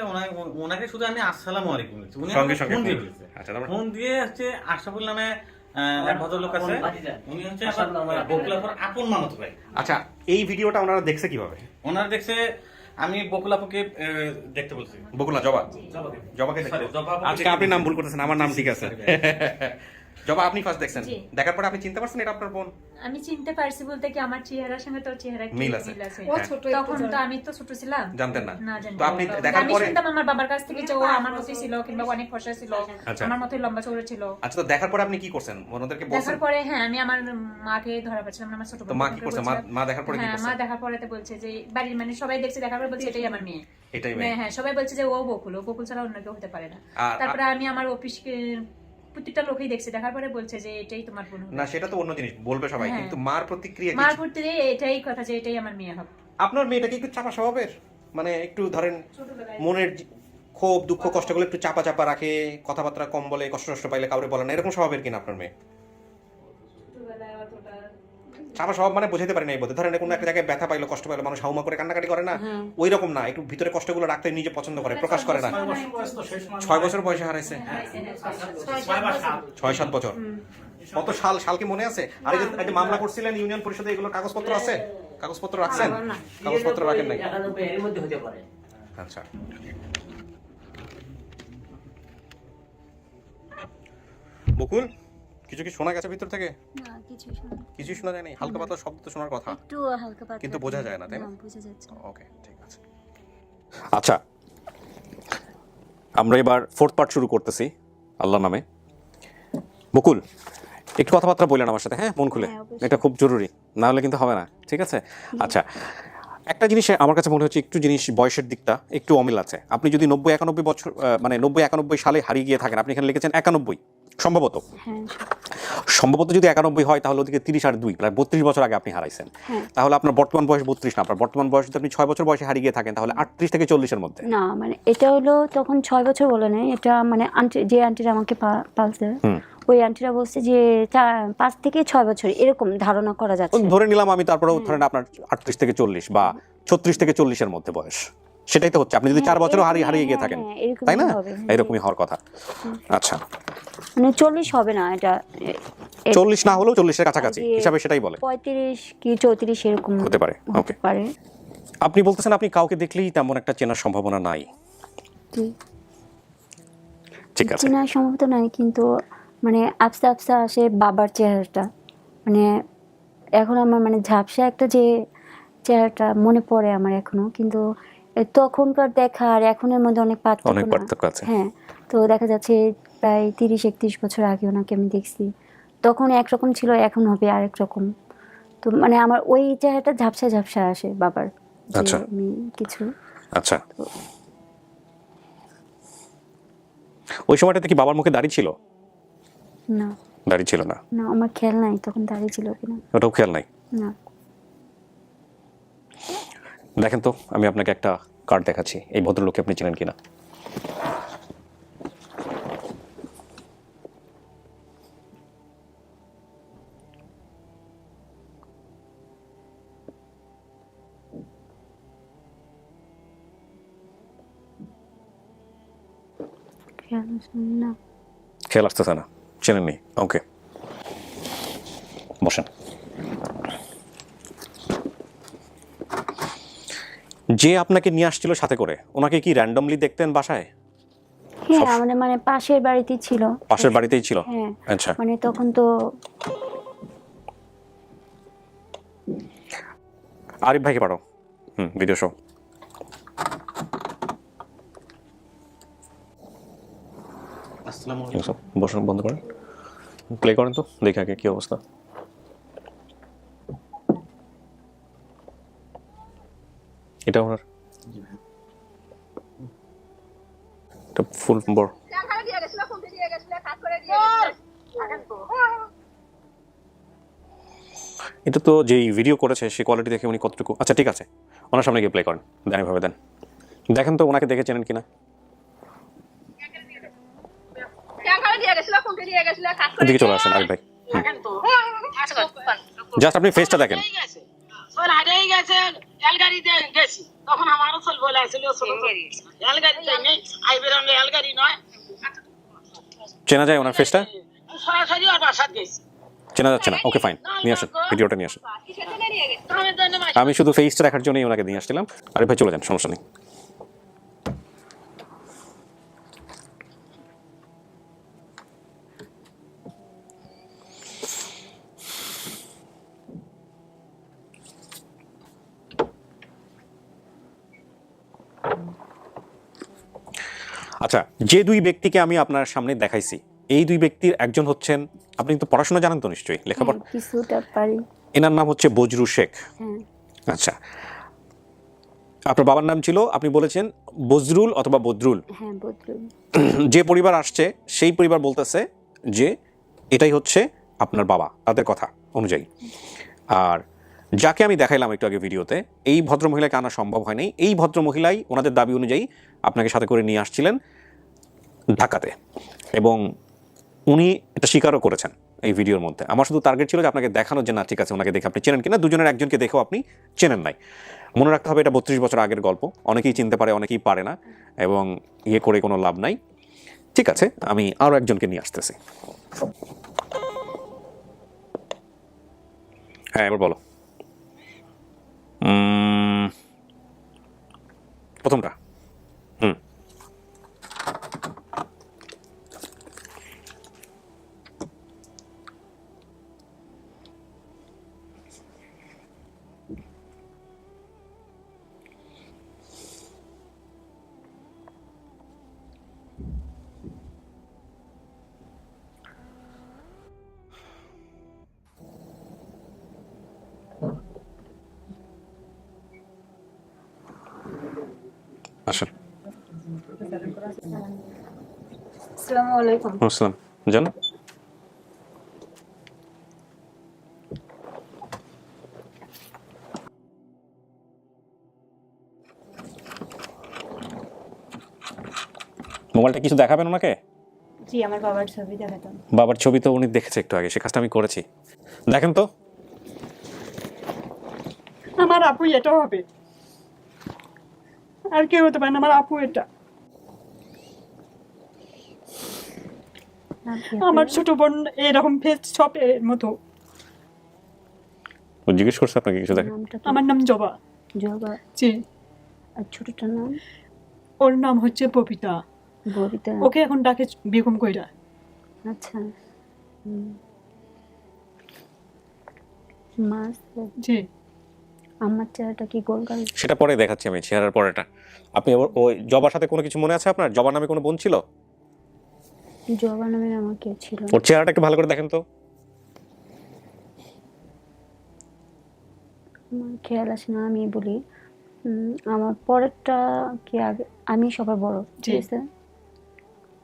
ওনাকে শুধু আমি আসসালামু আলাইকুম বলছি, উনি
সঙ্গে সঙ্গে
ফোন দিয়ে বলছে।
আচ্ছা, তারপর
ফোন দিয়ে হচ্ছে আশরাফুল নামে এক ভদ্রলোক আছে, উনি হচ্ছে বকুলাপুর আপন মামাতো ভাই।
আচ্ছা, এই ভিডিওটা ওনারা দেখছে কিভাবে?
ওনারা দেখছে আমি বকুলাপুকে দেখতে বলছি।
বকুলা জবাকে দেখতে। আজকে আপনি নাম ভুল করতেছেন, আমার নাম ঠিক আছে। জবা, আপনি ফার্স্ট দেখছেন, দেখার পরে আপনি চিনতে পারছেন এটা আপনার বোন?
আমি চিনতে পারছি বলতে কি আমার চেহারার সঙ্গে তোর চেহারা
মিল আছে।
তখন তো আমি তো ছোট ছিলাম,
জানতেন না?
না জানি।
তো আপনি দেখার
আমি
পরে
শুনতাম আমার বাবার কাছ থেকে যে ও আমার মতই ছিল, কিংবা অনেক ফর্সা ছিল, আমার মতই লম্বা চওড়া ছিল।
আচ্ছা, তো দেখার পরে আপনি কি করছেন? ওনাদেরকে বলছেন?
দেখার পরে হ্যাঁ, আমি আমার মাকে ধরা পাচ্ছিলাম না, আমার ছোট
তো মা কি করছে? মা দেখার পরে কি
হ্যাঁ,
করছে?
মা দেখার পরে তো বলছে যে বাড়ির মানে সবাই দেখছে, দেখার পরে বলছে এটাই আমার মেয়ে।
এটাই মেয়ে?
হ্যাঁ, সবাই বলছে যে ও বকুল ছাড়া অন্য কেউ হতে পারে না। তারপরে আমি আমার অফিসকে প্রত্যেকটা লোকই দেখছে, দেখার পরে বলছে যে এটাই তোমার বোন।
না, সেটা তো অন্য জিনিস, বলবে সবাই, কিন্তু মার প্রতিক্রিয়া কি?
মার প্রতিক্রিয়া এটাই কথা যে এটাই আমার মেয়ে হবে।
আপনার মেয়েটা কি একটু চাপা স্বভাবের? মানে একটু ধরেন মনের ক্ষোভ দুঃখ কষ্টগুলো একটু চাপা চাপা রাখে, কথাবার্তা কম বলে, কষ্ট পাইলে কাউরে বলে না, এরকম স্বভাবের কিনা আপনার মেয়ে? চাপা স্বভাব মানে বোঝাতে পারি না এই বলতে, ধরেন কোনো একটা জায়গায় ব্যথা পাইলো, কষ্ট পাইলো, মানুষ হাউমা করে কান্নাকাটি করে না, ওই রকম না, একটু ভিতরে কষ্টগুলো রাখতে নিজে পছন্দ করে, প্রকাশ করে না। 6 বছর বয়সে হারাইছে? 6-7 বছর। কত সাল কি মনে আছে? আর এই যে মামলা করছিলেন ইউনিয়ন পরিষদে, এগুলো কাগজপত্র আছে? কাগজপত্র রাখছেন? কাগজপত্র রাখেন নাই?
91 এর মধ্যে হতে পারে।
আচ্ছা, বকুল কিছু কি শোনা গেছে ভিতর থেকে?
না,
কিছুই শোনা যায়নি? হালকা পাতলা শব্দ তো শোনার কথা,
একটু হালকা পাতলা,
কিন্তু বোঝা যায় না, তাই না?
বোঝা যাচ্ছে।
ওকে, ঠিক আছে। আচ্ছা, আমরা এবার 4th পার্ট শুরু করতেছি আল্লাহর নামে। বকুল, একটু কথাবার্তা বললেন আমার সাথে, হ্যাঁ, মন খুলে, এটা খুব জরুরি, না হলে কিন্তু হবে না, ঠিক আছে? আচ্ছা, একটা জিনিস আমার কাছে মনে হচ্ছে একটু জিনিস বয়সের দিকটা একটু অমিল আছে। আপনি যদি 90-91 বছর মানে 90-91 সালে হারিয়ে গিয়ে থাকেন, আপনি এখানে লিখেছেন 91 সম্ভবত। সম্ভবত যদি 91 হয় তাহলে ওদিকে 30 আর 2 প্রায় 32 বছর আগে আপনি হারাইছেন। তাহলে আপনার বর্তমান বয়স 32 না, আপনার বর্তমান বয়স যদি আপনি 6 বছর বয়সে হারিয়ে গিয়ে থাকেন তাহলে 38 থেকে 40 এর মধ্যে।
না মানে এটা হলো তখন 6 বছর বলে নাই, এটা মানে আন্টি, যে আন্টিরা আমাকে পালছে ওই আন্টিরা বলছে যে 5 থেকে 6 বছর এরকম ধারণা করা যাচ্ছে।
ধরে নিলাম আমি, তারপরে ধরেন আপনার 38 থেকে 40 বা 36 থেকে 40 এর মধ্যে বয়স, সেটাই তো হচ্ছে। আপনি যদি 4 বছরও হারিয়ে গিয়ে থাকেন, তাই না? এরকমই হওয়ার কথা। আচ্ছা,
মানে 40 হবে না, এটা
40 না হলেও 40 এর কাছাকাছি হিসাবে সেটাই বলে,
35 কি 34 এরকম
হতে পারে। ওকে,
পারে।
আপনি বলতেছেন আপনি কাউকে দেখলেই তেমন একটা চেনার সম্ভাবনা নাই। ঠিক আছে,
চেনার সম্ভাবনা নাই, কিন্তু মানে আফসা আফসা আসে বাবার চেহারাটা, মানে এখন আমার মানে ঝাপসা একটা যে চেহারাটা মনে পড়ে আমার এখনো, কিন্তু তখনকার দেখা আর এখনের মধ্যে অনেক পার্থক্য
আছে।
হ্যাঁ, তো দেখা যাচ্ছে প্রায় 30-31 বছর আগে ওনাকে আমি দেখছি, তখন একরকম ছিল, এখন হবে আরেক রকম। তো মানে আমার ওই চেহারাটা ঝাপসা ঝাপসা আসে বাবার।
আচ্ছা,
আমি কিছু
আচ্ছা, ওই সময়টাতে কি বাবার মুখে দাড়ি ছিল?
না,
দাড়ি ছিল না।
না আমার খেয়াল নাই তখন দাড়ি ছিল কিনা,
ওটাও খেয়াল নাই।
না।
দেখেন তো, আমি আপনাকে একটা কার্ড দেখাচ্ছি, এই ভদ্রলোককে আপনি চেনেন কিনা।
না,
খেয়াল আসতেছে না, চেনেননি। ওকে, বসেন। যে আপনাকে নিয়ে আসছিল সাথে করে, ওনাকে কি র্যান্ডমলি দেখতেন বাসায়?
হ্যাঁ আমাদের মানে পাশের বাড়িতেই ছিল।
পাশের বাড়িতেই ছিল?
হ্যাঁ,
আচ্ছা,
মানে তখন তো
আরিফ ভাইকে পাঠাও ভিডিও শো। আসসালামু আলাইকুম, বসুন, বন্ধ করেন, প্লে করেন তো, দেখে আগে কি অবস্থা। এটা ওনার ফুল বড়। এটা তো যেই ভিডিও করেছে সে কোয়ালিটি দেখে উনি কতটুকু, আচ্ছা ঠিক আছে, ওনার সামনে গিয়ে প্লে করেন, দেন এভাবে দেন, দেখেন তো ওনাকে দেখে চেনেন কিনা। এদিকে চলে আসেন আরিফ ভাই, জাস্ট আপনি ফেসটা দেখেন। চেনা যায় ওনার ফেসটা? চেনা যাচ্ছে না? ওকে ফাইন, নিয়ে আসেন ভিডিওটা, নিয়ে আসেন। আমি শুধু ফেসটা দেখার জন্যই ওনাকে নিয়ে আসছিলাম। আরিফ ভাই চলে যান, সমস্যা নেই। আচ্ছা, যে দুই ব্যক্তিকে আমি আপনার সামনে দেখাইছি, এই দুই ব্যক্তির একজন হচ্ছেন, আপনি তো পড়াশোনা জানেন তো নিশ্চয়ই, লেখাপড়া
কিছুটা পারি।
এনার নাম হচ্ছে বজরু শেখ। আচ্ছা, আপনার বাবার নাম ছিল, আপনি বলেছেন বজরুল অথবা বদরুল।
হ্যাঁ, বদরুল।
যে পরিবার আসছে সেই পরিবার বলতেছে যে এটাই হচ্ছে আপনার বাবা, তাদের কথা অনুযায়ী। আর যাকে আমি দেখাইলাম একটু আগে ভিডিওতে, এই ভদ্রমহিলাকে আনা সম্ভব হয়নি। এই ভদ্রমহিলাই ওনাদের দাবি অনুযায়ী আপনাকে সাথে করে নিয়ে আসছিলেন ঢাকাতে, এবং উনি এটা স্বীকারও করেছেন এই ভিডিওর মধ্যে। আমার শুধু টার্গেট ছিল যে আপনাকে দেখানো যে না ঠিক আছে, ওনাকে দেখে আপনি চেনেন কিনা। দুজনের একজনকে দেখেও আপনি চেনেন নাই। মনে রাখতে হবে এটা 32 বছর আগের গল্প, অনেকেই চিনতে পারে, অনেকেই পারে না, এবং ইয়ে করে কোনো লাভ নাই। ঠিক আছে, আমি আরও একজনকে নিয়ে আসতেছি। হ্যাঁ, এবার বলো প্রথমটা। আসেন।
আসসালামু আলাইকুম।
আসসালাম, জান মোবাইলটা কিছু দেখাবেন ওনাকে?
জি, আমার বাবার ছবি দেখাতাম।
বাবার ছবি তো উনি দেখেছে একটু আগে, সে কাজটা আমি করেছি। দেখেন তো।
আমার আপু এটা হবে, আর কেউ হতে পারে না, আমার আপু এটা। আমার ছোট বোন এরকম ফেস সব এর মতো।
ও জিজ্ঞেস করছে আপনাকে কিছু? দেখেন।
নামটা কি?
আমার নাম জবা।
জবা।
জি।
আর ছোটটার নাম?
ওর নাম হচ্ছে ববিতা।
ববিতা।
ওকে এখন ডাকে বেগম কইরা।
আচ্ছা। মাস।
জি।
আমার চেহারাটা কি গোলগাল?
সেটা পরে দেখাচ্ছি আমি, চেহারার পরেটা। আপনি ওই জবার সাথে কোনো কিছু মনে আছে আপনার? জবা নামে কোনো বোন ছিল?
জবা নামের আমার কেউ ছিল না।
ওর চেহারাটা একটু ভালো করে দেখেন তো।
আমার খেয়াল আসে না, আমি বলি। আমার পরেরটা কি আগে, আমি সবার বড়, ঠিক আছে?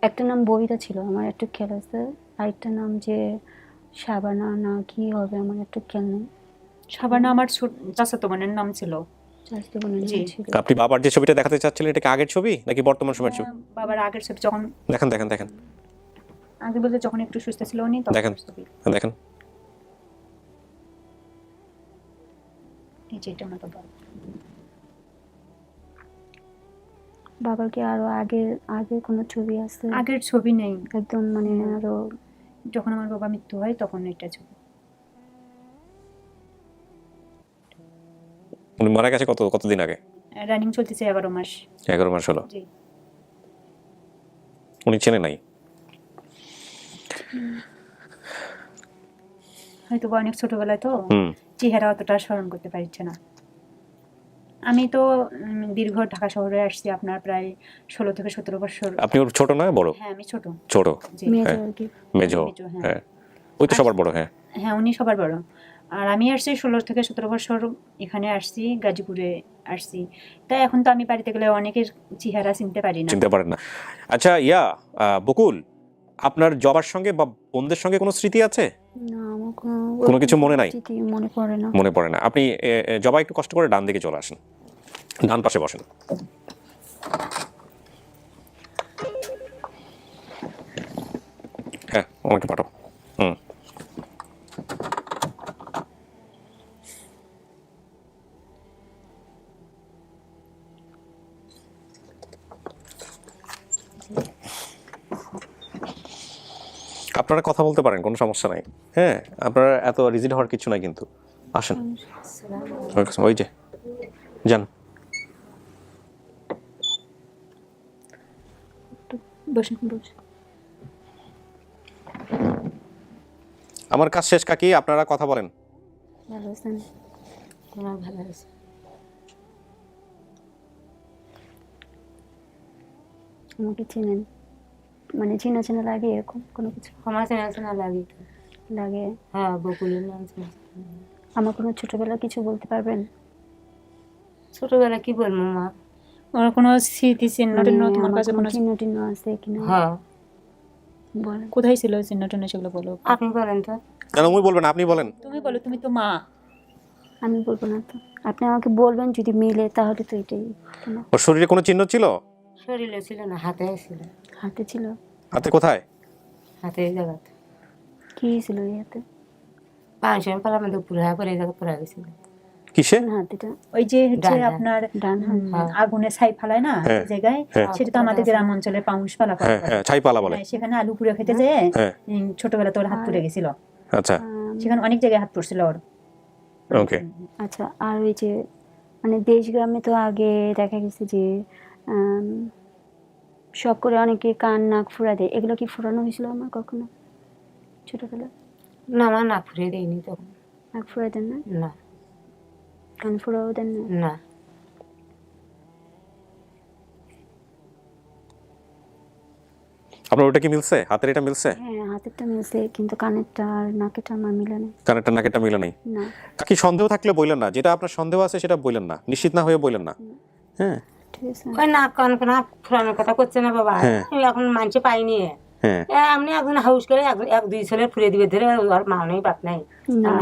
একটা নাম ববিতা ছিল, আমার একটু খেয়াল আছে। আরেকটা নাম যে শাবানা না কি হবে, আমার একটু খেয়াল নেই।
শাবানা আমার চাচাতো বোনের নাম ছিল।
চাচাতো বোনের নাম ছিল।
আপনি বাবার যে ছবিটা দেখাতে চাচ্ছিলেন, এটা কি আগের ছবি নাকি বর্তমান সময়ের ছবি?
বাবার আগের ছবি, যখন
দেখেন দেখেন দেখেন।
আগে বলতে যখন একটু সুস্থ ছিল উনি, তখন
দেখেন
ছবি।
দেখেন।
এই যে এটা আমার বাবা।
বাবার কি আরো আগের কোনো ছবি আছে?
আগের ছবি নেই
একদম, মানে আরো
যখন আমার বাবা মৃত্যু হয় তখন এটা ছবি।
উনি মারা গেছে কতদিন আগে?
রানিং চলতেছে 11 মাস।
11 মাস হলো।
জি।
উনি চেনে নাই?
হয়তো অনেক ছোটবেলায় তো চেহারা অতটা স্মরণ করতে পারছে না। আমি তো দীর্ঘ ঢাকা শহরে আসছি আপনার প্রায় 16 থেকে 17 বছর।
আপনি ওর ছোট না বড়?
হ্যাঁ, আমি ছোট।
ছোট।
মেজো আর কি।
মেজো। হ্যাঁ, ওই তো সবার বড়। হ্যাঁ
হ্যাঁ, উনি সবার বড়। আর আমি আসছি 16 থেকে 17 বছর, এখানে আসছি, গাজীপুরে আসছি। তাই এখন তো আমি বাড়িতে গেলে অনেকের চেহারা চিনতে পারি না।
চিনতে পারেন না। আচ্ছা বকুল, আপনার জবার সঙ্গে বা বোনদের সঙ্গে কোনো স্মৃতি আছে?
না, আমার
কোনো কিছু মনে নাই?
মনে পড়ে না।
মনে পড়ে না। আপনি জবা একটু কষ্ট করে ডান দিকে চলে আসেন, ডান পাশে বসেন। হ্যাঁ, আমাকে পাঠাও। আপনারা কথা বলতে পারেন, কোনো সমস্যা নাই। হ্যাঁ, আপনারা এত রিজিড হওয়ার কিছু নাই কিন্তু। আসেন, ওই যে যান।
বসেন বসেন।
আমার কাজ শেষ কাকি, আপনারা কথা বলেন।
ভালো আছেন?
আমার ভালো আছে।
আমাকে চেনেন? মানে চেনা চেনা লাগে এরকম কোনো কিছু?
আমার চেনা লাগে।
লাগে?
হ্যাঁ, বকুলের নাম চেনা।
আমার কোনো ছোটবেলা কিছু বলতে পারবেন?
ছোটবেলা কি বলবো মা?
ওর কোনো স্মৃতি চিহ্ন টিহ্ন তোমার কাছে কোনো
চিহ্ন টিহ্ন আছে কিনা?
হ্যাঁ।
বলেন।
কোথায় ছিল চিহ্ন টিহ্ন, সেগুলো বলো।
আপনি বলেন তো।
কেন উনি বলবেন? আপনি বলেন।
তুমি বলো, তুমি তো মা।
আমি বলবো না তো, আপনি আমাকে বলবেন, যদি মিলে তাহলে তো এটাই।
ওর শরীরে কোনো চিহ্ন ছিল?
শরীরে ছিল না, হাতে ছিল।
হাতে ছিল?
হাতে কোথায়?
হাতে এই জায়গাতে।
কি ছিল এই হাতে?
পাঁচশো পালার মধ্যে পুরা পরে এই জায়গা পড়া গেছিল।
কিসে?
হাতেটা
ওই যে হচ্ছে আপনার
ডান হাত।
আগুনে ছাই ফালায় না জায়গায়, সেটা তো আমাদের গ্রাম অঞ্চলে পাউশ পালা করে।
ছাই পালা বলে।
সেখানে আলু পুড়ে খেতে যেয়ে ছোটবেলা তোর হাত পুড়ে গেছিল।
আচ্ছা।
সেখানে অনেক জায়গায় হাত পড়ছিল ওর।
ওকে।
আচ্ছা, আর ওই যে মানে দেশ গ্রামে তো আগে দেখা গেছে যে শখ করে অনেকে কান নাক ফুরা দেয়, এগুলো কি ফুরানো হয়েছিল আমার কখনো ছোটবেলা?
না, আমার নাক ফুরিয়ে দেয়নি তখন।
নাক ফুরা দেন না?
না।
কান ফুরাও দেন না?
না।
আপনার ওটা কি মিলছে? হাতের এটা মিলছে?
হ্যাঁ, হাতেরটা মিলছে, কিন্তু কানেরটা আর নাকেরটা আমার মিলে নেই।
কানেরটা নাকেরটা মিলে নাই?
না।
কি সন্দেহ থাকলে বললেন না, যেটা আপনার সন্দেহ আছে সেটা বললেন না, নিশ্চিত না হয়ে বললেন না। হ্যাঁ,
ঠিক আছে।
ওই নাক কান ফুরানোর কথা করছে না বাবা। এখন মানুষে পাইনি। আপনি একজন হাউস করে এক দুই ছেলে ফুরে দিবে ধরে, আর মা নেই বাপ নাই।
না,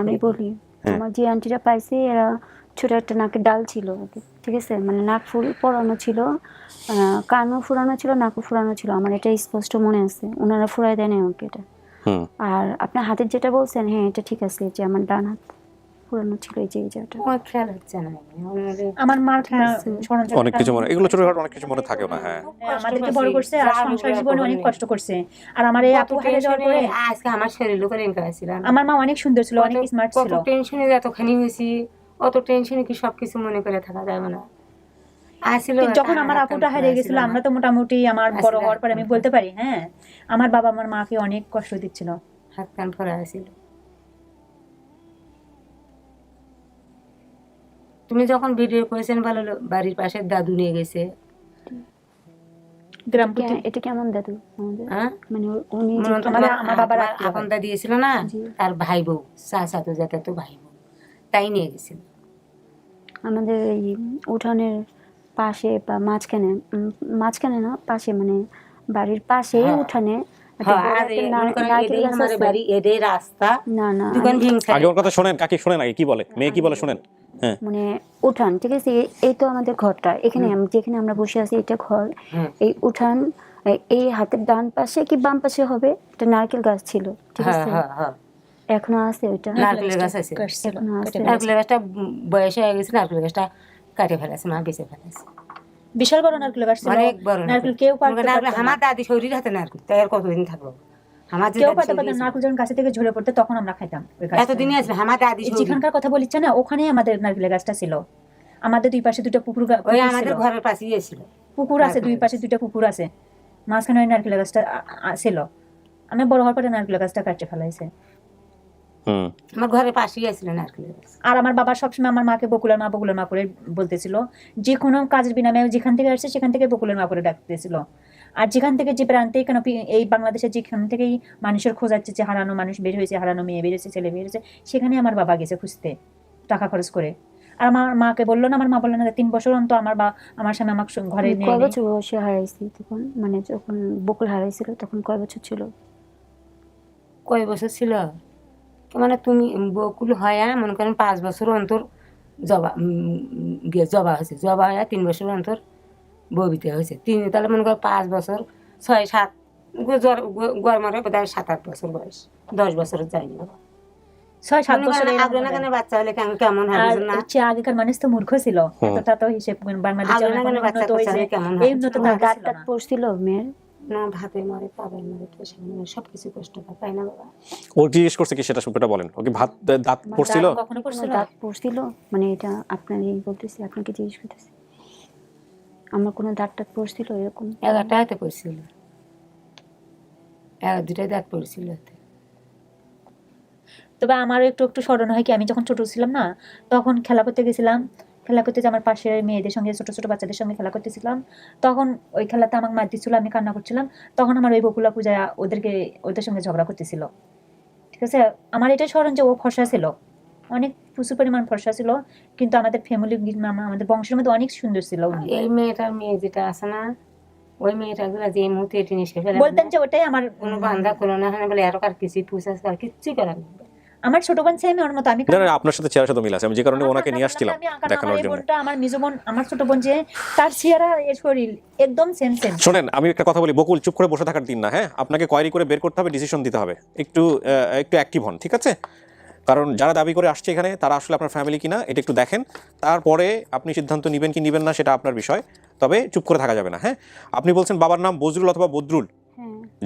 আমি বলি, আমার যে আন্টিরা পাইছে এরা ছোট একটা নাকের ডাল ছিল, ঠিক আছে, মানে নাক ফুল পরানো ছিল, কানও ফুরানো ছিল, নাকও ফুরানো ছিল, আমার এটা স্পষ্ট মনে আছে, ওনারা ফুরাই দেয় না আমাকে এটা। আর আপনার হাতের যেটা বলছেন, হ্যাঁ এটা ঠিক আছে, যে আমার ডান হাত পুরানো ছিল, এই যে এই জায়গাটা।
আমার খেয়াল হচ্ছে না,
আমার মার
অনেক কিছু মনে, এগুলো ছোটখাটো অনেক কিছু মনে থাকেও না। হ্যাঁ,
আমাদেরকে বড় করছে আর সংসার জীবনে অনেক কষ্ট করছে। আর আমার এই আপু হারিয়ে যাওয়ার পরে
আজকে আমার শরীর লোকের ছিল।
আমার মা অনেক সুন্দর ছিল, অনেক স্মার্ট ছিল।
কত টেনশনে এতখানি হয়েছি, অত টেনশনে কি সবকিছু মনে করে থাকা যাবে না।
যখন আমার আপুটা হারিয়ে গেছিল, আমরা তো মোটামুটি আমার বড় হওয়ার পরে আমি বলতে পারি, হ্যাঁ আমার বাবা আমার মাকে অনেক কষ্ট দিচ্ছিল,
হাত কান ফোড়া ছিল। তুমি যখন ভিডিও করেছেন ভালো, বাড়ির পাশে দাদু নিয়ে গেছে
গ্রামপতি।
এটা কেমন দাদু আমাদের?
হ্যাঁ,
মানে উনি
আমার বাবার
আপন দা দিয়েছিল না, তার ভাই বউ চাচা তো যাতে তো ভাই বউ, তাই নিয়ে গেছিল
আমাদের এই উঠানের পাশে বা মাঝখানে না পাশে, মানে বাড়ির পাশে উঠানে
রাস্তা।
না না,
আগে ওর কথা শোনেন, কাকি শোনেন, আগে কি বলে মেয়ে, কি বলে শোনেন। হ্যাঁ,
মানে উঠান, ঠিক আছে, এই তো আমাদের ঘরটা, এখানে যেখানে আমরা বসে আছি এটা ঘর। এই উঠান, এই হাতের ডান পাশে কি বাম পাশে হবে একটা নারকেল গাছ ছিল, ঠিক আছে, এখনো আছে ওইটা,
নারকেল গাছ আছে, নারকেল গাছটা বয়স হয়ে গেছে, নারকেল গাছটা কাটে ফেলেছে, মা বেঁচে ফেলেছে।
বিশাল বড় নারকেল গাছ ছিল,
অনেক বড়
নারকেল কেউ পারতো না।
আমার দাদি শরীর হাতে নারকেল, তাই আর কতদিন থাকবো, আমার
কেউ পারতো না। নারকেল যখন গাছ থেকে ঝরে পড়তো তখন আমরা খাইতাম ওই গাছ।
এতদিনই আছে আমার দাদি
যেখানকার কথা বলিচ্ছে না, ওখানেই আমাদের নারকেল গাছটা ছিল। আমাদের দুই পাশে দুটো পুকুর,
ওই আমাদের ঘরের পাশেই ছিল
পুকুর আছে, দুই পাশে দুইটা পুকুর আছে, মাঝখানে ওই নারকেল গাছটা ছিল। আমি বড় হওয়ার পরে নারকেল গাছটা কাটতে ফেলাইছে।
আমার ঘরের পাশেই আছিল নারকেল গাছ।
আর আমার বাবা সবসময় আমার মাকে বকুলের মা করে বলতেছিল, যে কোনো কাজের বিনামে যেখান থেকে আসছে সেখান থেকে বকুলের মা করে ডাকতেছিল। আর যেখান থেকে যে প্রান্তে কেন এই বাংলাদেশের যেখান থেকেই মানুষের খোঁজাচ্ছে, যে হারানো মানুষ বের হয়েছে, হারানো মেয়ে বেরিয়েছে, ছেলে বেরিয়েছে, সেখানে আমার বাবা গেছে খুঁজতে টাকা খরচ করে। আর আমার মাকে বললো না, আমার মা বললো না 3 বছর অন্তর আমার স্বামী আমাকে ঘরে নিয়ে।
কয় বছর বয়সে হারাইছি তখন, মানে যখন বকুল হারাইছিল তখন কয় বছর ছিল?
কয় বছর ছিল মানে তুমি বকুল হয় মনে করেন 5 বছর অন্তর জবা হয়েছে, জবা হয় 3 বছর অন্তর ববিতে হয়েছে, তাহলে মনে করো 5 বছর 6-7 গরমারে বোধ হয় 7-8 বছর বয়স, 10 বছরের যায়নি
6-7 বছর
আগে না কেন বাচ্চা হলে কেমন হয় না।
আগেকার মানুষ তো মূর্খ ছিল, এতটা তো হিসেব বাংলাদেশে
দাঁত পড়ছিল মেয়ের
না, ভাতে মারে, পাবেন মারে, সবকিছু কষ্ট পায় না বাবা।
ও জিজ্ঞেস করছে কি সেটা শুনটা বলেন, ওকে দাঁত পড়ছিল,
কখনো পড়ছিল
দাঁত পড়ছিল, মানে এটা আপনারই বলতেছি, আপনাকে জিজ্ঞেস করতেছি, আমার কোনো দাঁত পড়ছিল এরকম?
11টা হাতে পড়ছিল, 2টাই দাঁত পড়ছিল।
তবে আমারও একটু স্মরণ হয় কি, আমি যখন ছোট ছিলাম না, তখন খেলা করতে গেছিলাম, খেলা করতে যে আমার পাশের মেয়েদের সঙ্গে, ছোট ছোট বাচ্চাদের সঙ্গে খেলা করতেছিলাম, তখন ওই খেলাতে আমাকে মার দিচ্ছিল, আমি কান্না করছিলাম, তখন আমার ওই বকুলা পূজায় ওদের সঙ্গে ঝগড়া করতেছিল, ঠিক আছে। আমার এটাই স্মরণ যে ও ফর্সা ছিল, অনেক প্রচুর পরিমাণ ফর্সা ছিল, কিন্তু আমাদের ফ্যামিলি, আমাদের বংশের মধ্যে অনেক সুন্দর ছিল।
এই মেয়েটার মেয়ে যেটা আছে না, ওই মেয়েটা যে এই মুহূর্তে এটি নিয়ে ফেলে
বলতেন যে ওটাই আমার
কোনো বান্ধা করো না, বলে এর আর কিছু পুষাস আর কিচ্ছু করার নেই।
আমার ছোট বোন সেম ওর মতো। আমি
আপনার সাথে চেহারা সাথে মিল আছে, আমি যে কারণে ওনাকে নিয়ে আসছিলাম দেখানোর জন্য।
আমার মেজো বোন, আমার ছোট বোন, যে তার চেহারা এর শরীর একদম সেম।
শুনেন, আমি একটা কথা বলি, বকুল চুপ করে বসে থাকার দিন না, হ্যাঁ, আপনাকে কোয়ারি করে বের করতে হবে, ডিসিশন দিতে হবে, একটু অ্যাক্টিভ হন, ঠিক আছে? কারণ যারা দাবি করে আসছে এখানে তারা আসলে আপনার ফ্যামিলি কিনা এটা একটু দেখেন, তারপরে আপনি সিদ্ধান্ত নেবেন কি নেবেন না সেটা আপনার বিষয়, তবে চুপ করে থাকা যাবে না। হ্যাঁ, আপনি বলছেন বাবার নাম বজরুল অথবা বদরুল,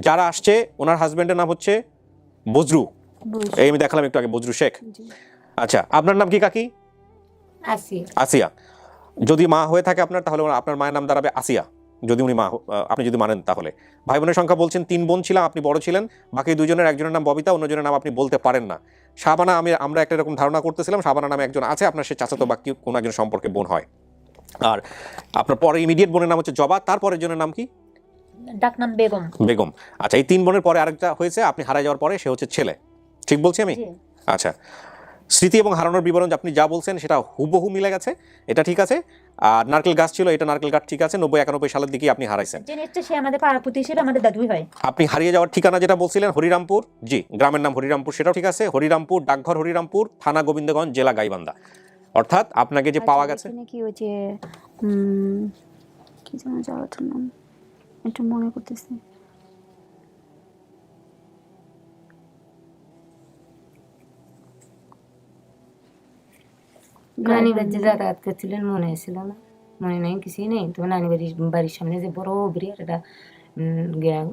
যারা আসছে ওনার হাজবেন্ডের নাম হচ্ছে বজরু, এই আমি দেখালাম একটু আগে, বজরু শেখ। আচ্ছা, আপনার নাম কি কাকি? আসিয়া। যদি মা হয়ে থাকে আপনার, তাহলে আপনার মায়ের নাম দাঁড়াবে আসিয়া, যদি উনি মা, আপনি যদি মানেন তাহলে। ভাই বোনের সংখ্যা বলছেন 3 বোন ছিলাম, আপনি বড় ছিলেন, বাকি 2জনের একজনের নাম ববিতা, অন্যজনের নাম আপনি বলতে পারেন না। শাবানা, আমরা একটা এরকম ধারণা করতেছিলাম শাবানা নামে একজন আছে, আপনার সে চাচাতো বা কোনো একজন সম্পর্কে বোন হয়। আর আপনার পরে ইমিডিয়েট বোনের নাম হচ্ছে জবা, তারপরের জনের নাম কি?
ডাকনাম বেগম।
বেগম। আচ্ছা, এই 3 বোনের পরে আরেকটা হয়েছে, আপনি হারাই যাওয়ার পরে, সে হচ্ছে ছেলে, ঠিক বলছি আমি? আচ্ছা, স্মৃতি এবং হারানোর বিবরণ আপনি যা বলছেন সেটা হুবহু মিলে গেছে, এটা ঠিক আছে। আর নারকেল গাছ ছিল, এটা নারকেল গাছ ঠিক আছে, 90-91 সালের দিকে আপনি হারাইছেন।
সে আমাদের পাড়াপতি ছিল, আমাদের দাদুই হয়।
আপনি হারিয়ে যাওয়ার ঠিকানা যেটা বলছিলেন হরিরামপুর, জি, গ্রামের নাম হরিরামপুর, সেটাও ঠিক আছে, হরিরামপুর, ডাকঘর হরিরামপুর, থানা গোবিন্দগঞ্জ, জেলা গাইবান্ধা। অর্থাৎ আপনাকে যে পাওয়া গেছে
এখানে কি ওই যে কি যেন জায়গাটার নাম একটু মনে করতেছি,
নানি বাড়িতে যাতায়াত করছিলেন মনে ছিল না, মনে নাই কিছুই নেই। তো নানি বাড়ির সামনে যে বড় বিরাট একটা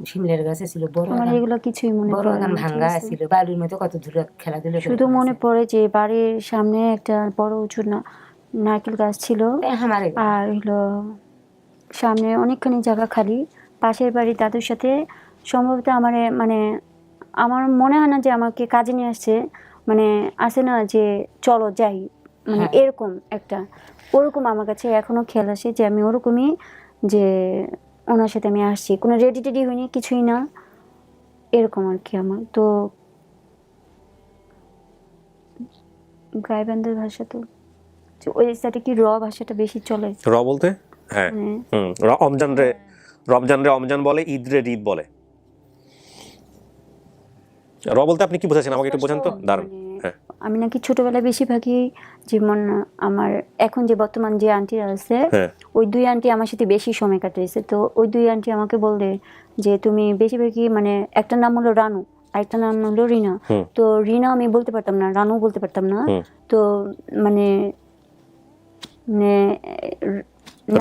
শিমলের গাছ ছিল, বড়
আমার এগুলো কিছুই মনে
বড়
পড়ে
গান
না,
ভাঙ্গা
ঠিক আছে?
ছিল, বালুর মধ্যে কত দূরে খেলাধুলা
শুধু মনে পড়ে যে বাড়ির সামনে একটা বড় উঁচু নারকেল গাছ ছিল,
আমার
আর হলো সামনে অনেকখানি জায়গা খালি। পাশের বাড়ির দাদুর সাথে সম্ভবত আমার মানে আমার মনে হয় না যে আমাকে কাজে নিয়ে আসছে, মানে আসে না যে চলো যাই, মানে
হ্যাঁ।
এরকম একটা, ওরকম আমার কাছে এখনো খেয়াল আসে যে আমি ওরকমই, যে ওনার সাথে আমি আসছি, কোনো রেডি টেডি হয়নি, কিছুই না, এরকম আর কি। আমার তো গাইবান্ধার ভাষা তো যে ওই সাইডে কি ভাষাটা বেশি চলে,
বলতে হ্যাঁ
মানে
রমজান রে অমজান বলে, ঈদ রে ঈদ বলে। বলতে আপনি কি বোঝাচ্ছেন আমাকে একটু বোঝান তো। দারুণ। হ্যাঁ
আমি নাকি ছোটবেলায় বেশিরভাগই যেমন আমার এখন যে বর্তমান যে আন্টি আছে,
হ্যাঁ
ওই দুই আন্টি আমার সাথে বেশি সময় কাটিয়েছে। তো ওই দুই আন্টি আমাকে বললে যে তুমি বেশিরভাগই, মানে একটা নাম হলো রানু আর একটা নাম হলো রিনা। তো রিনা আমি বলতে পারতাম না, রানু বলতে পারতাম না। তো মানে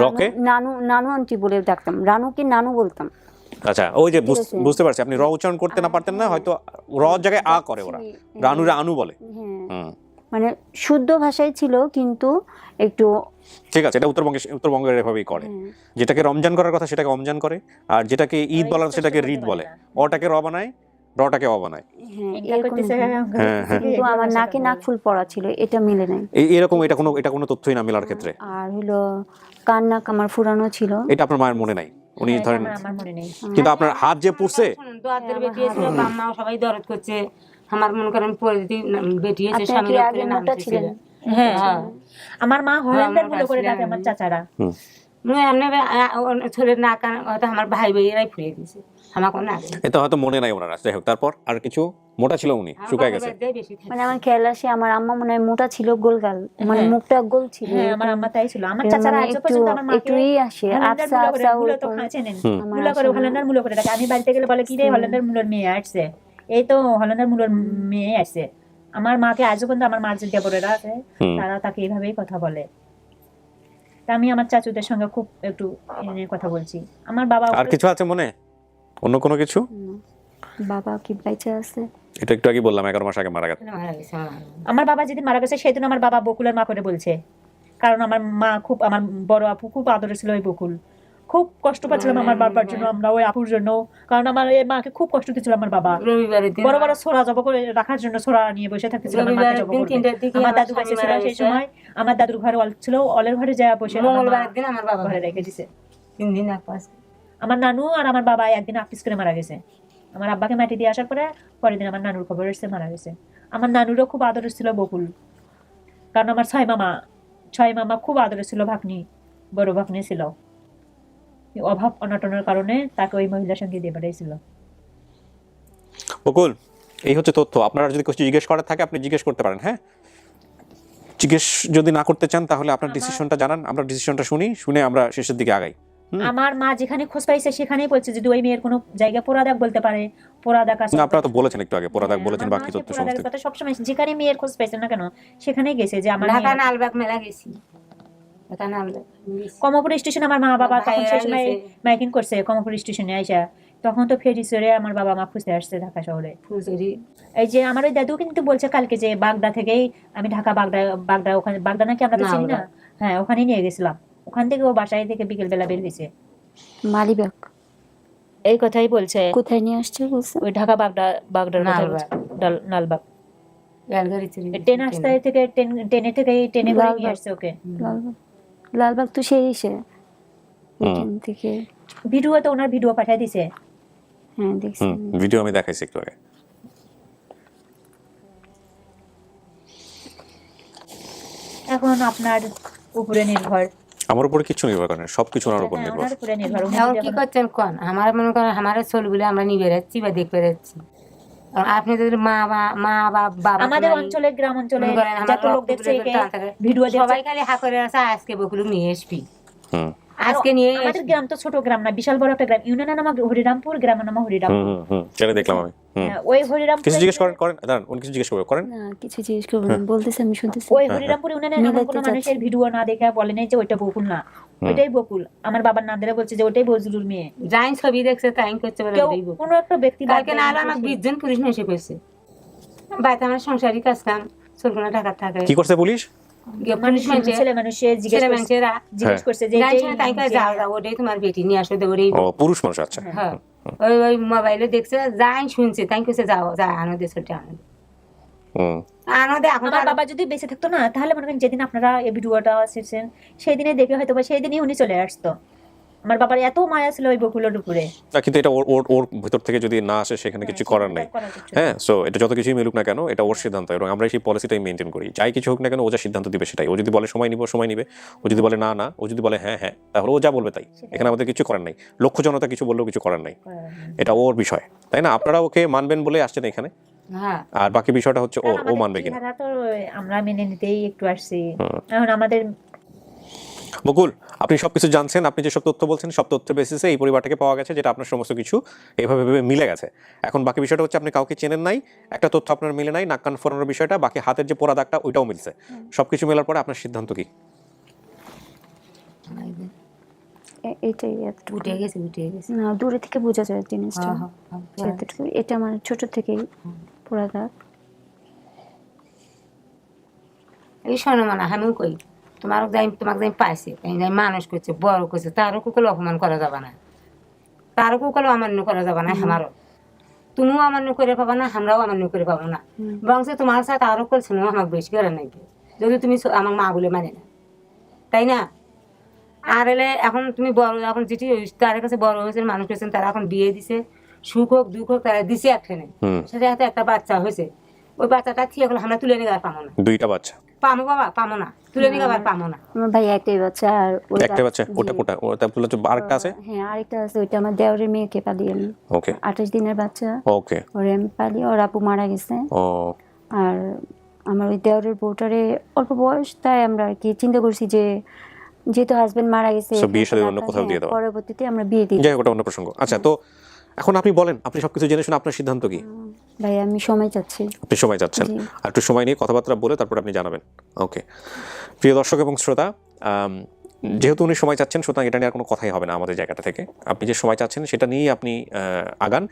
রকে
নানু নানু আন্টি বলে ডাকতাম, রানুকে নানু বলতাম।
আচ্ছা, ওই যে
ঠিক আছে।
বুঝতে পারছি আপনি উচ্চারণ করতে না পারতেন না, হয়তো জায়গায় আ করে ওরা, রানুরে আনু বলে।
হ্যাঁ, মানে শুদ্ধ ভাষাই ছিল কিন্তু একটু,
ঠিক আছে, এটা উত্তরবঙ্গের এভাবেই করে। যেটাকে রমজান করার কথা সেটাকে অমজান করে, আর যেটাকে ঈদ বলার সেটাকে রিদ বলে। অটাকে র বানায়, রটাকে অ বানায়।
কিন্তু আমার নাকে নাক ফুল পড়া ছিল, এটা মিলে নাই।
এরকম এটা কোনো তথ্যই না মেলার ক্ষেত্রে।
আর হলো কান নাক আমার ফুরানো ছিল,
এটা আপনার মায়ের মনে নাই, উনি ধরেন,
আমার মনে নেই।
কিন্তু আপনার হাত যে পুড়ছে,
দোয়াদের বেটি ছিল, বাম্মাও সবাই দরদ করছে। আমার মনে করেন পরে বেটি হয়েছে,
আপনার
স্বামী
কি আগে মোটা ছিলেন?
হ্যাঁ, আমার মা হল্যান্ডের বলে করে ডাকে আমার চাচারা।
ছোলে না কান হয়তো আমার ভাই ভাইয়েরাই ফুরিয়ে দিয়েছে, আমাকে না।
এটা হয়তো মনে নাই ওনার। যাই হোক, তারপর আর কিছু মোটা ছিল উনি, শুকায় গেছে।
মানে আমার খেয়াল আসে আমার আম্মা মনে হয় মোটা ছিল, গোলগাল, মানে মুখটা গোল ছিল।
হ্যাঁ, আমার আম্মা তাই ছিল। আমার চাচারা আজও পর্যন্ত আমার মাকে
একটুই আসে আফসা আফসা
মুলো তো খাচ্ছেন, মুলো করে হল্যান্ডের মুলো করে ডাকে। আমি বাড়িতে গেলে বলে কি রে হল্যান্ডের মুলোর মেয়ে আসছে, এই তো হল্যান্ডের মুলোর মেয়ে আসছে। আমার মাকে আজও পর্যন্ত, আমার মার যে দেবরেরা আছে তারা তাকে এইভাবেই কথা বলে। তা আমি আমার চাচুদের সঙ্গে খুব একটু নিয়ে কথা বলছি। আমার বাবা
আর কিছু আছে মনে, অন্য কোনো কিছু?
বাবা কি বেঁচে আছে?
এটা একটু আগে বললাম, 11 মাস আগে মারা গেছে।
আমার বাবা যেদিন মারা গেছে সেদিন আমার বাবা বকুলের মা করে বলছে, কারণ আমার মা খুব, আমার বড় আপু খুব আদরে ছিল ওই বকুল। খুব কষ্ট পাচ্ছিলাম আমার বাবার জন্য, আমরা ওই আপুর জন্য, কারণ আমার এই মাকে খুব কষ্ট দিচ্ছিল আমার বাবা। বড় বড় ছোড়া জব করে রাখার জন্য ছোড়া নিয়ে বসে থাকতেছিল আমার মাকে জব করতে। আমার দাদু কাছে ছিল সেই সময়, আমার দাদুর ঘরে অল ছিল, অলের ঘরে যা বসে
মঙ্গলবারের দিন আমার বাবা
ঘরে রেখে দিছে।
3 দিন এক পাশ।
আমার নানু আর আমার বাবা একদিন আপিস করে মারা গেছে। আমার আব্বাকে মাটি দিয়ে আসার পরের দিন আমার নানুর খবর এসেছে মারা গেছে। আমার নানুরও খুব আদরের ছিল বকুল, কারণ আমার ছয় মামা খুব আদরের ছিল, ভাগ্নি, বড় ভাগ্নি ছিল। অভাব অনটনের কারণে তাকে ওই মহিলার সঙ্গে দিয়ে পাঠাইছিল।
বকুল, এই হচ্ছে তথ্য। আপনারা যদি কিছু জিজ্ঞেস করার থাকে আপনি জিজ্ঞেস করতে পারেন। হ্যাঁ, জিজ্ঞেস যদি না করতে চান তাহলে আপনার ডিসিশনটা জানান, আমরা ডিসিশনটা শুনে আমরা শেষের দিকে আগাই।
আমার মা যেখানে খোঁজ পাইছে সেখানেই বলছে যদি ওই মেয়ের কোনো জায়গা পোড়াদাগ বলতে পারে, পোড়াদাগ আছে।
আপনারা তো বলেছেন একটু আগে, পোড়াদাগ বলেছেন, বাকি তথ্য সমস্ত
কথা সবসময় যেখানে মেয়ের খোঁজ পাইছে না কেন সেখানেই গেছে যে আমার
ঢাকা নালবাগ মেলা গেছি, ঢাকা নালবাগ
কমলপুর স্টেশন আমার মা বাবা তখন সেই সময় মাইকিং করছে কমলপুর স্টেশনে আইসা, তখন তো ফেরি চড়ে আমার বাবা মা খুঁজতে আসছে ঢাকা শহরে। এই যে আমার ওই দাদু কিন্তু বলছে কালকে যে বাগদা থেকেই আমি ঢাকা বাগদা ওখানে, বাগদা নাকি আমরা তো চিনি না, হ্যাঁ ওখানে নিয়ে গেছিলাম। ওখান থেকে ও বাসায় থেকে বিকেল বেলা বের হয়েছে
মালিবাগ,
এই কথাই বলছে।
কোথায় নিয়ে আসছে বলছে?
ওই ঢাকা বাগদার নালবাগ ট্রেন রাস্তায় থেকে ট্রেনে করে নিয়ে আসছে ওকে।
লালবাগ তো সেই থেকে
ভিডিও তো ওনার ভিডিও পাঠিয়ে দিছে।
হ্যাঁ দেখছি,
ভিডিও আমি দেখাইছি একটু আগে।
এখন আপনার উপরে নির্ভর।
আমার উপরে কিছু নির্ভর করে না, সবকিছু ওনার উপর নির্ভর।
ওনার উপরে নির্ভর।
এখন কি করছেন কোন? আমার মনে করেন আমার ছবিগুলো আমরা নিয়ে বেড়াচ্ছি বা দেখতে বেড়াচ্ছি, কারণ আপনি যদি মা বা বাবা
আমাদের
নাই,
অঞ্চলে গ্রাম অঞ্চলে
মনে করেন আমার
যত লোক
রক্ত
দেখছে
পুরো টান থাকে।
ভিডিও
সবাই
দেখছে
খালি হা করে আছে আজকে বকুল নিয়ে আসবি,
হুম
আজকে নিয়ে
আমাদের গ্রাম তো ছোট গ্রাম না, বিশাল বড় একটা গ্রাম। ইউনিয়নের নাম হরিরামপুর, গ্রামের নাম হরিরামপুর।
সেটা দেখলাম আমি।
ওই হরিরামপুর
কিছু জিজ্ঞেস করেন দাঁড়ান, উনি কিছু জিজ্ঞেস করেন
না কিছু জিজ্ঞেস করবো না, বলতেছে আমি শুনতেছি।
ওই হরিরামপুর ইউনিয়নের এমন কোনো মানুষের ভিডিও না দেখে বলে নাই যে ওইটা বকুল না, ওইটাই বকুল। আমার বাবার নাম ধরে বলছে যে ওইটাই বজলুর মেয়ে।
যাই ছবি দেখছে তাই করছে বলে
কেউ
ওটাই বকুল।
কোনো একটা ব্যক্তি
কালকে না হলে আমার 20 জন পুলিশ এসে করছে বাড়িতে, আমার সংসারই কাজ কাম চলগুনা ঢাকার থাকে।
কি করছে পুলিশ?
পুলিশ মানছে
ছেলে মানুষের জিজ্ঞেস করছে যে
যাই সময় তাই কয় যাও যাও ওটাই তোমার বেটি নিয়ে আসো ওটাই।
ও পুরুষ মানুষ, আচ্ছা।
হ্যাঁ ওই মোবাইলে দেখছে যাই শুনছে তাই কইছে যাও যা আনো দে ছোট আনো দে। এখন
আমার বাবা যদি বেঁচে থাকতো না, তাহলে মনে করেন যেদিন আপনারা এই ভিডিওটা ছেড়েছেন সেই দিনে দেখে হয়তো বা সেই দিনই উনি চলে আসতো। আমার বাবার এত মায়া ছিল ওই বকুলের উপরে।
কিন্তু এটা ওর ভিতর থেকে যদি না আসে সেখানে কিছু করার নাই। হ্যাঁ, সো এটা যত কিছুই মিলুক না কেন, এটা ওর সিদ্ধান্ত, এবং আমরা সেই পলিসিটাই মেনটেন করি। যাই কিছু হোক না কেন, ও যা সিদ্ধান্ত দিবে সেটাই। ও যদি বলে সময় নিবে, ও যদি বলে না, ও যদি বলে হ্যাঁ, তাহলে ও যা বলবে তাই। এখানে আমাদের কিছু করার নাই। লক্ষ্য জনতা কিছু বললেও কিছু করার নাই, এটা ওর বিষয়, তাই না? আপনারা ওকে মানবেন বলে আসছেন এখানে, আর বাকি বিষয়টা হচ্ছে ও মানবে কিনা।
আমরা মেনে নিতেই একটু আসছি। এখন আমাদের
বকুল, আপনি সবকিছু জানছেন, আপনি যেসব তথ্য বলছেন সব তথ্যের বেসিসে এই পরিবারটাকে পাওয়া গেছে, যেটা আপনার সমস্ত কিছু এইভাবে মিলে গেছে। এখন বাকি বিষয়টা হচ্ছে আপনি কাউকে চেনেন নাই, একটা তথ্য আপনার মিলে নাই, নাক কান ফোরানোর বিষয়টা, বাকি হাতের যে পোড়া দাগটা ওইটাও মিলছে। সবকিছু মেলার পরে আপনার সিদ্ধান্ত কি?
এটাই
উঠে গেছে
না, দূরে থেকে বোঝা যায় জিনিসটা। সেটাটুকু, এটা আমার ছোট থেকেই পোড়া দাগ।
এই শোনো মানে আমিও কই তোমাকে যাই পাইছে, যাই মানুষ করছে, বড় করছে, তারও কুকলে অপমান করা যাবে না, তারও কুকলে অমান্য করা যাবে না। আমারও তুমিও অমান্য করে পাবো না, আমরাও অমান্য করে পাবো না। বরং তোমার সাথে আরো করছে না আমাকে বেশি করে নাই, যদি তুমি আমার মা বলে মানে না, তাই না? আর এলে এখন তুমি বড়, এখন যেটি তার কাছে বড় হয়েছে, মানুষ হয়েছেন, তারা এখন বিয়ে দিছে, সুখ হোক দুঃখ হোক তারা দিছে একখানে, সেটা হাতে একটা বাচ্চা হয়েছে। ওই বাচ্চাটা ঠিক এখন আমরা তুলে নিয়ে পাবো না।
দুইটা বাচ্চা
পাবো বাবা, পাবো না, তুলে নিয়ে আবার পাবো না।
আমার ভাই একটাই বাচ্চা, আর
একটাই বাচ্চা। ওটা তুলে আরেকটা আছে?
হ্যাঁ, আরেকটা আছে, ওইটা আমার দেওরের মেয়েকে পালি আমি।
ওকে,
28 দিনের বাচ্চা।
ওকে,
ওরে আমি পালি, ওর আপু মারা গেছে।
ও,
আর আমার ওই দেওরের বউটারে অল্প বয়স, তাই আমরা আর কি চিন্তা করছি যে যেহেতু হাজবেন্ড মারা গেছে,
বিয়ে শাদী অন্য কোথাও দিয়ে দাও,
পরবর্তীতে আমরা বিয়ে দিই।
যাই হোক, ওটা অন্য প্রসঙ্গ। আচ্ছা, তো এখন আপনি বলেন, আপনি সবকিছু জেনে শুনে আপনার সিদ্ধান্ত কি?
ভাই আমি সময় চাচ্ছি।
আপনি সময় চাচ্ছেন, আর একটু সময় নিয়ে কথাবার্তা বলে তারপর আপনি জানাবেন। ওকে, প্রিয় দর্শক এবং শ্রোতা, যেহেতু উনি সময় চাচ্ছেন, সুতরাং এটা নিয়ে আর কোনো কথাই হবে না আমাদের জায়গাটা থেকে। আপনি যে সময় চাচ্ছেন সেটা নিয়েই আপনি আগান।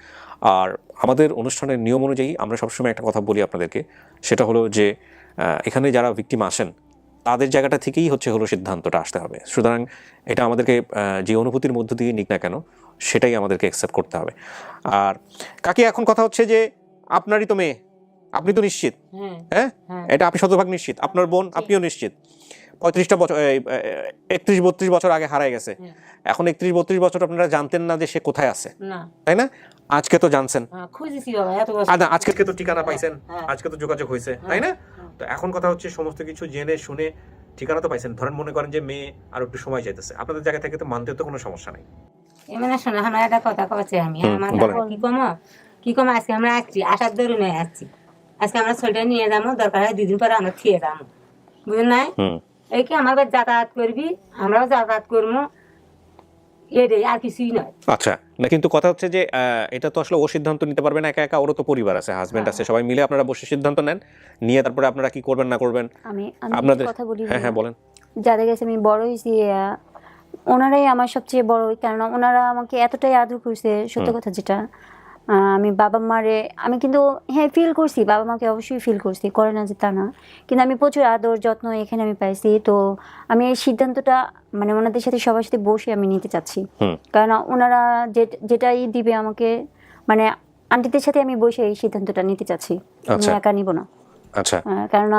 আর আমাদের অনুষ্ঠানের নিয়ম অনুযায়ী আমরা সবসময় একটা কথা বলি আপনাদেরকে, সেটা হলো যে এখানে যারা ভিকটিম আসেন তাদের জায়গাটা থেকেই হলো সিদ্ধান্তটা আসতে হবে। সুতরাং এটা আমাদেরকে যে অনুভূতির মধ্য দিয়ে নিক না কেন, সেটাই আমাদেরকে অ্যাকসেপ্ট করতে হবে। আর কাকি, এখন কথা হচ্ছে যে আপনারই তো মেয়ে, আপনি তো নিশ্চিত, হ্যাঁ, এটা আপনি শতভাগ নিশ্চিত। আপনার বোন, আপনিও নিশ্চিত। 35টা বছর, 31-32 বছর আগে হারায় গেছে। এখন 31-32 বছর আপনারা জানতেন না যে সে কোথায় আছে, তাই না? আজকে তো জানছেন, আজকে তো ঠিকানা পাইছেন, আজকে তো যোগাযোগ হয়েছে, তাই না? তো এখন কথা হচ্ছে সমস্ত কিছু জেনে শুনে ঠিকানা তো পাইছেন। ধরেন মনে করেন যে মেয়ে আর একটু সময় চাইতেছে, আপনাদের জায়গা থেকে তো মানতে তো কোনো সমস্যা নাই।
মানে শোনো, আমার একটা কথা কচ্ছে, আমি আমার কি কম আজকে আমরা আসছি, আসার দরুন আসছি। আজকে আমরা ছেলেটা নিয়ে যাবো, দরকার হয় 2 দিন পরে আমরা থিয়ে যাবো, বুঝলেন নাই? এই কি আমার যাতায়াত করবি, আমরাও যাতায়াত করবো, এটাই, আর কিছুই নয়।
আচ্ছা, না কিন্তু কথা হচ্ছে যে এটা তো আসলে ও সিদ্ধান্ত নিতে পারবে না একা, ওরও তো পরিবার আছে, হাজবেন্ড আছে, সবাই মিলে আপনারা বসে সিদ্ধান্ত নেন, নিয়ে তারপরে আপনারা কি করবেন না করবেন
আমি
আপনাদের
কথা বলি।
হ্যাঁ, বলেন।
যাদের কাছে আমি বড় হয়েছি, ওনারাই আমার সবচেয়ে বড়, কারণ ওনারা আমাকে এতটাই আদর করছে। সত্য কথা যেটা, আমি বাবা মারে আমি কিন্তু হ্যাঁ ফিল করছি, বাবা মাকে অবশ্যই ফিল করছি, করে না যে তা না, কিন্তু আমি প্রচুর আদর যত্ন এখানে আমি পাইছি। তো আমি এই সিদ্ধান্তটা মানে ওনাদের সাথে সবার সাথে বসে আমি নিতে চাচ্ছি, কারণ ওনারা যেটাই দিবে আমাকে, মানে আন্টিদের সাথে আমি বসে এই সিদ্ধান্তটা নিতে চাচ্ছি, আমি একা নিব না।
আচ্ছা,
কারণ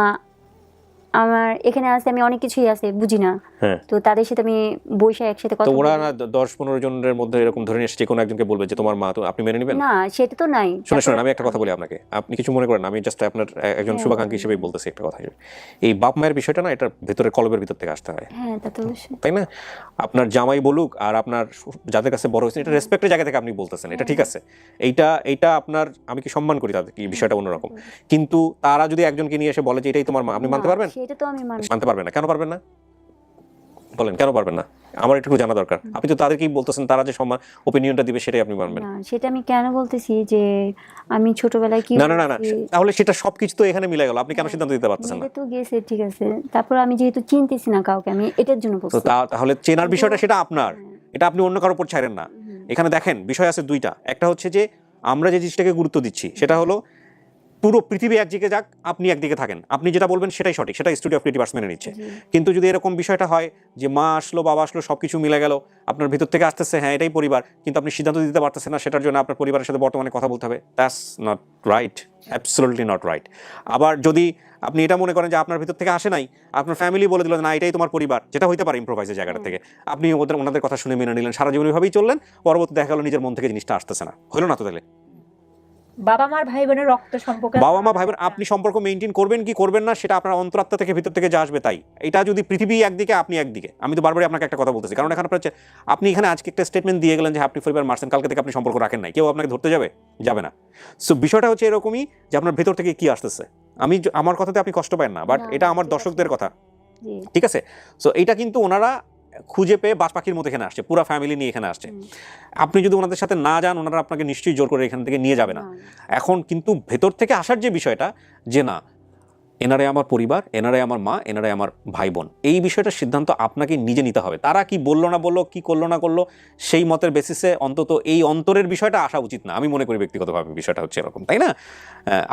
আমার এখানে আছে, আমি অনেক কিছুই আছে বুঝি না,
হ্যাঁ।
তো তাদের সাথে আমি বসে একসাথে
তো
কথা
ওরা
বলি।
না 10-15 জনের মধ্যে এরকম ধরে নিয়ে এসে যে কোনো একজনকে বলবে যে তোমার মা, তো আপনি মেনে নেবেন?
না সেটা তো নাই।
শুনে আমি একটা কথা বলি আপনাকে, আপনি কিছু মনে করেন, আমি জাস্ট আপনার একজন
হ্যাঁ,
শুভাকাঙ্ক্ষী হিসেবে বলতেছি একটা কথা। এই বাপ মায়ের বিষয়টা না, এটা ভেতরের কলবের ভিতর থেকে আসতে হয়,
হ্যাঁ তা তো অবশ্যই।
তাই না? আপনার জামাই বলুক আর আপনার যাদের কাছে বড় হয়েছে, এটা রেসপেক্টের জায়গা থেকে আপনি বলতেছেন, এটা ঠিক আছে, এইটা আপনার, আমি কি সম্মান করি তাদের, কি বিষয়টা অন্যরকম। কিন্তু তারা যদি একজনকে নিয়ে এসে বলে যে এটাই তোমার মা, আপনি মানতে
না,
পারবেন?
সেটা তো আমি
মানতে পারবেন না। কেন পারবেন না বলেন, কেন পারবেন না? আমার একটু জানা দরকার। আপনি তো তাদেরকেই বলতেছেন, তারা যে সম্মান ওপিনিয়নটা দিবে সেটাই আপনি মানবেন।
না, সেটা আমি কেন বলতেছি যে আমি ছোটবেলায় কি
না,
হয়েছে,
তাহলে সেটা সবকিছু তো এখানে মিলে গেল, আপনি কেন সিদ্ধান্ত দিতে পারতেছেন না?
মিলে তো গেছে, ঠিক আছে, তারপর আমি যেহেতু চিনতেছি না কাউকে, আমি এটার জন্য
তো
বলছি।
তাহলে চেনার বিষয়টা সেটা আপনার,
হ্যাঁ।
এটা আপনি অন্য কারোর উপর ছাড়েন না। এখানে দেখেন বিষয় আছে দুইটা। একটা হচ্ছে যে আমরা যে জিনিসটাকে গুরুত্ব দিচ্ছি সেটা হলো পুরো পৃথিবী একদিকে যাক, আপনি একদিকে থাকেন, আপনি যেটা বলবেন সেটাই সঠিক, সেটা স্টুডি অফ ক্রিয়েটিভ মেনে নিচ্ছে। কিন্তু যদি এরকম বিষয়টা হয় যে মা আসলো, বাবা আসলো, সবকিছু মিলে গেল, আপনার ভিতর থেকে আসতেছে হ্যাঁ এটাই পরিবার, কিন্তু আপনি সিদ্ধান্ত দিতে পারতেছেন না, সেটার জন্য আপনার পরিবারের সাথে বর্তমানে কথা বলতে হবে, that's not right, absolutely not right. আবার যদি আপনি এটা মনে করেন যে আপনার ভিতর থেকে আসে নাই, আপনার ফ্যামিলি বলে দিল না এটাই তোমার পরিবার, যেটা হইতে পারে ইম্প্রোভাইজের জায়গাটা থেকে, আপনি ওনাদের কথা শুনে মেনে নিলেন, সারা জীবন ভাবেই চললেন, পরবর্তী দেখা গেল নিজের মন থেকে জিনিসটা আসতেছে না, হলো না তো? তাহলে
বাবা মার ভাই বোনের রক্ত সম্পর্ক,
বাবা মা ভাই বোন, আপনি সম্পর্ক মেনটেন করবেন কি করবেন না সেটা আপনার অন্তরাত্মা থেকে ভিতর থেকে যা আসবে তাই। এটা যদি পৃথিবী একদিকে আপনি একদিকে, আমি তো বারবারই আপনাকে একটা কথা বলতেছি, কারণ এখানে আপনি এখানে আজকে একটা স্টেটমেন্ট দিয়ে গেলেন যে আপনি পরিবার মারছেন, কালকে থেকে আপনি সম্পর্ক রাখেন নাই, কেউ আপনাকে ধরতে যাবে না। সো বিষয়টা হচ্ছে এরকমই যে আপনার ভেতর থেকে কি আসতেছে। আমার কথাতে আপনি কষ্ট পান না, বাট
না,
এটা আমার
ঠিক আছে।
দর্শকদের কথা,
জি।
ঠিক আছে? সো এইটা কিন্তু ওনারা খুঁজে পেয়ে বাস পাখির মতো এখানে আসছে, পুরো ফ্যামিলি নিয়ে এখানে আসছে। আপনি যদি ওনাদের সাথে না যান, ওনারা আপনাকে নিশ্চয়ই জোর করে এখান থেকে নিয়ে যাবে না। এখন কিন্তু ভেতর থেকে আসার যে বিষয়টা, যে না এনারাই আমার পরিবার, এনারাই আমার মা, এনারাই আমার ভাই বোন, এই বিষয়টার সিদ্ধান্ত আপনাকে নিজে নিতে হবে। তারা কি বললো না বললো, কি করলো না করলো, সেই মতের বেসিসে অন্তত এই অন্তরের বিষয়টা আসা উচিত না, আমি মনে করি ব্যক্তিগতভাবে বিষয়টা হচ্ছে এরকম, তাই না?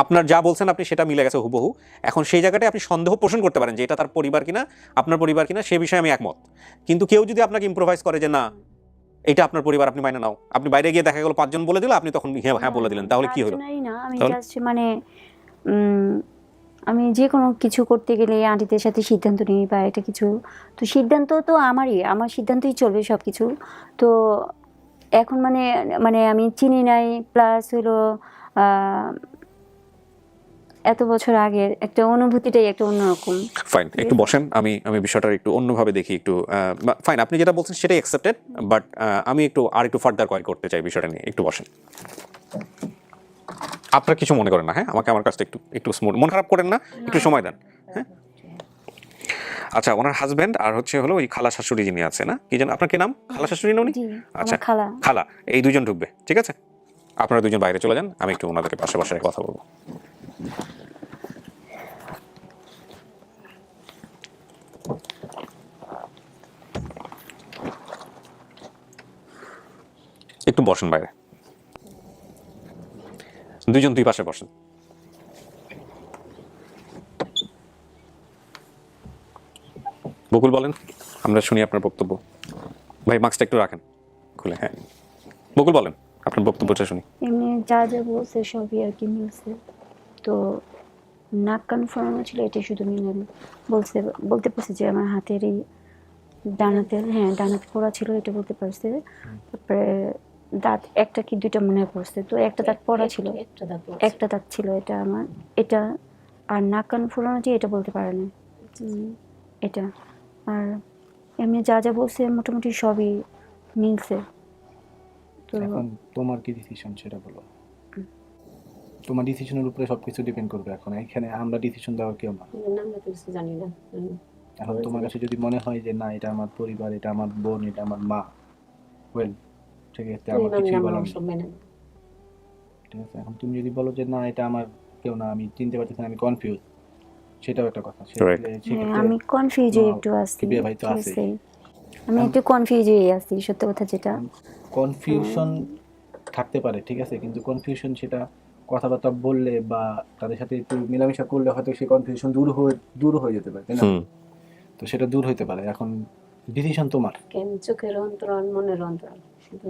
আপনার যা বলছেন আপনি সেটা মিলে গেছে হুবহু। এখন সেই জায়গাটায় আপনি সন্দেহ পোষণ করতে পারেন যে এটা তার পরিবার কিনা, আপনার পরিবার কিনা, সে বিষয়ে আমি একমত। কিন্তু কেউ যদি আপনাকে ইম্প্রোভাইজ করে যে না এটা আপনার পরিবার, আপনি মাইনে নাও, আপনি বাইরে গিয়ে দেখা গেল 5 জন বলে দিল, আপনি তখন হ্যাঁ বলে দিলেন, তাহলে কি হলো?
না, আমি
তাহলে?
জাস্ট মানে আমি যে কোনো কিছু করতে গেলে আন্টিদের সাথে সিদ্ধান্ত নিই বা এটা কিছু, তো সিদ্ধান্ত তো আমার সিদ্ধান্তই চলবে সব কিছু। তো এখন মানে মানে আমি চিনি নাই, প্লাস হলো এত বছর আগের একটা অনুভূতিটাই একটা অন্যরকম।
ফাইন, একটু বসেন, আমি বিষয়টা একটু অন্যভাবে দেখি একটু। ফাইন, আপনি যেটা বলছেন সেটাই অ্যাকসেপ্টেড, বাট আমি একটু ফার্দার কোয়ারি করতে চাই বিষয়টা নিয়ে, একটু বসেন। আপনার কিছু মনে করেন না, হ্যাঁ? আমার কাছে একটু স্মুথ, মন খারাপ করেন না, একটু সময় দেন, হ্যাঁ? আচ্ছা, ওনার হাজবেন্ড আর হলো ওই খালা শাশুড়ি যিনি আছে না, কি যেন আপনার কি নাম? খালা শাশুড়ি না উনি?
জি,
আচ্ছা,
আমার খালা।
এই দুজন ঢুকবে, ঠিক আছে? আপনারা দুজন বাইরে চলে যান, আমি একটু ওনাদেরকে পাশে বসে কথা বলবো। একটু বসেন বাইরে, দুইজন দুই পাশে বসেন। বকুল বলেন, আমরা শুনি আপনার বক্তব্য। ভাই মাস্কটা একটু রাখেন খুলে, হ্যাঁ বকুল বলেন আপনার বক্তব্যটা শুনি।
এমনি যা যা বলছে সবই আর কি মিলছে। তো নাক কান ফোরানো ছিল, এটা শুধু মিলেন বলতে পারছে যে আমার হাতের এই ডানাতে পড়া ছিল, এটা বলতে পারছে। তারপরে দাঁত একটা কি দুইটা মনে পড়ছে, তো একটা দাঁত পড়া ছিল, একটা দাঁত ছিল এটা আমার, এটা আর নাক কান ফোরানো যে এটা বলতে পারে না এটা। আর এমনি যা যা বলছে মোটামুটি সবই মিলছে। তো
এখন তোমার কি ডিসিশন সেটা বলো। তোমার ডিসিশনের উপরে সবকিছু ডিপেন্ড করবে। এখন এখানে আমরা ডিসিশন দেওয়ার কেউ না।
আমরা তো কিছু জানি না।
এখন তোমার কাছে যদি মনে হয় যে না এটা আমার পরিবার, এটা আমার বোন, এটা আমার মা, ওয়েল ঠিক আছে, আমার কিছুই বলার নেই, ঠিক আছে। এখন তুমি যদি বলো যে না এটা আমার কেউ না, আমি চিনতে পারতেছি না, আমি কনফিউজ, সেটাও একটা কথা।
আমি কনফিউজ একটু আছি,
ভাই তো আছে,
আমি একটু কনফিউজ হয়ে আছি, সত্য কথা যেটা।
কনফিউশন থাকতে পারে, ঠিক আছে, কিন্তু কনফিউশন সেটা কথাবার্তা বললে বা তাদের সাথে একটু মেলামেশা করলে হয়তো সেই কনফিউশন দূর হয়ে যেতে পারে, তাই না? তো সেটা দূর হইতে পারে। এখন ডিসিশন তোমার।
কেন চোখের অন্তরাল, মনের অন্তরাল,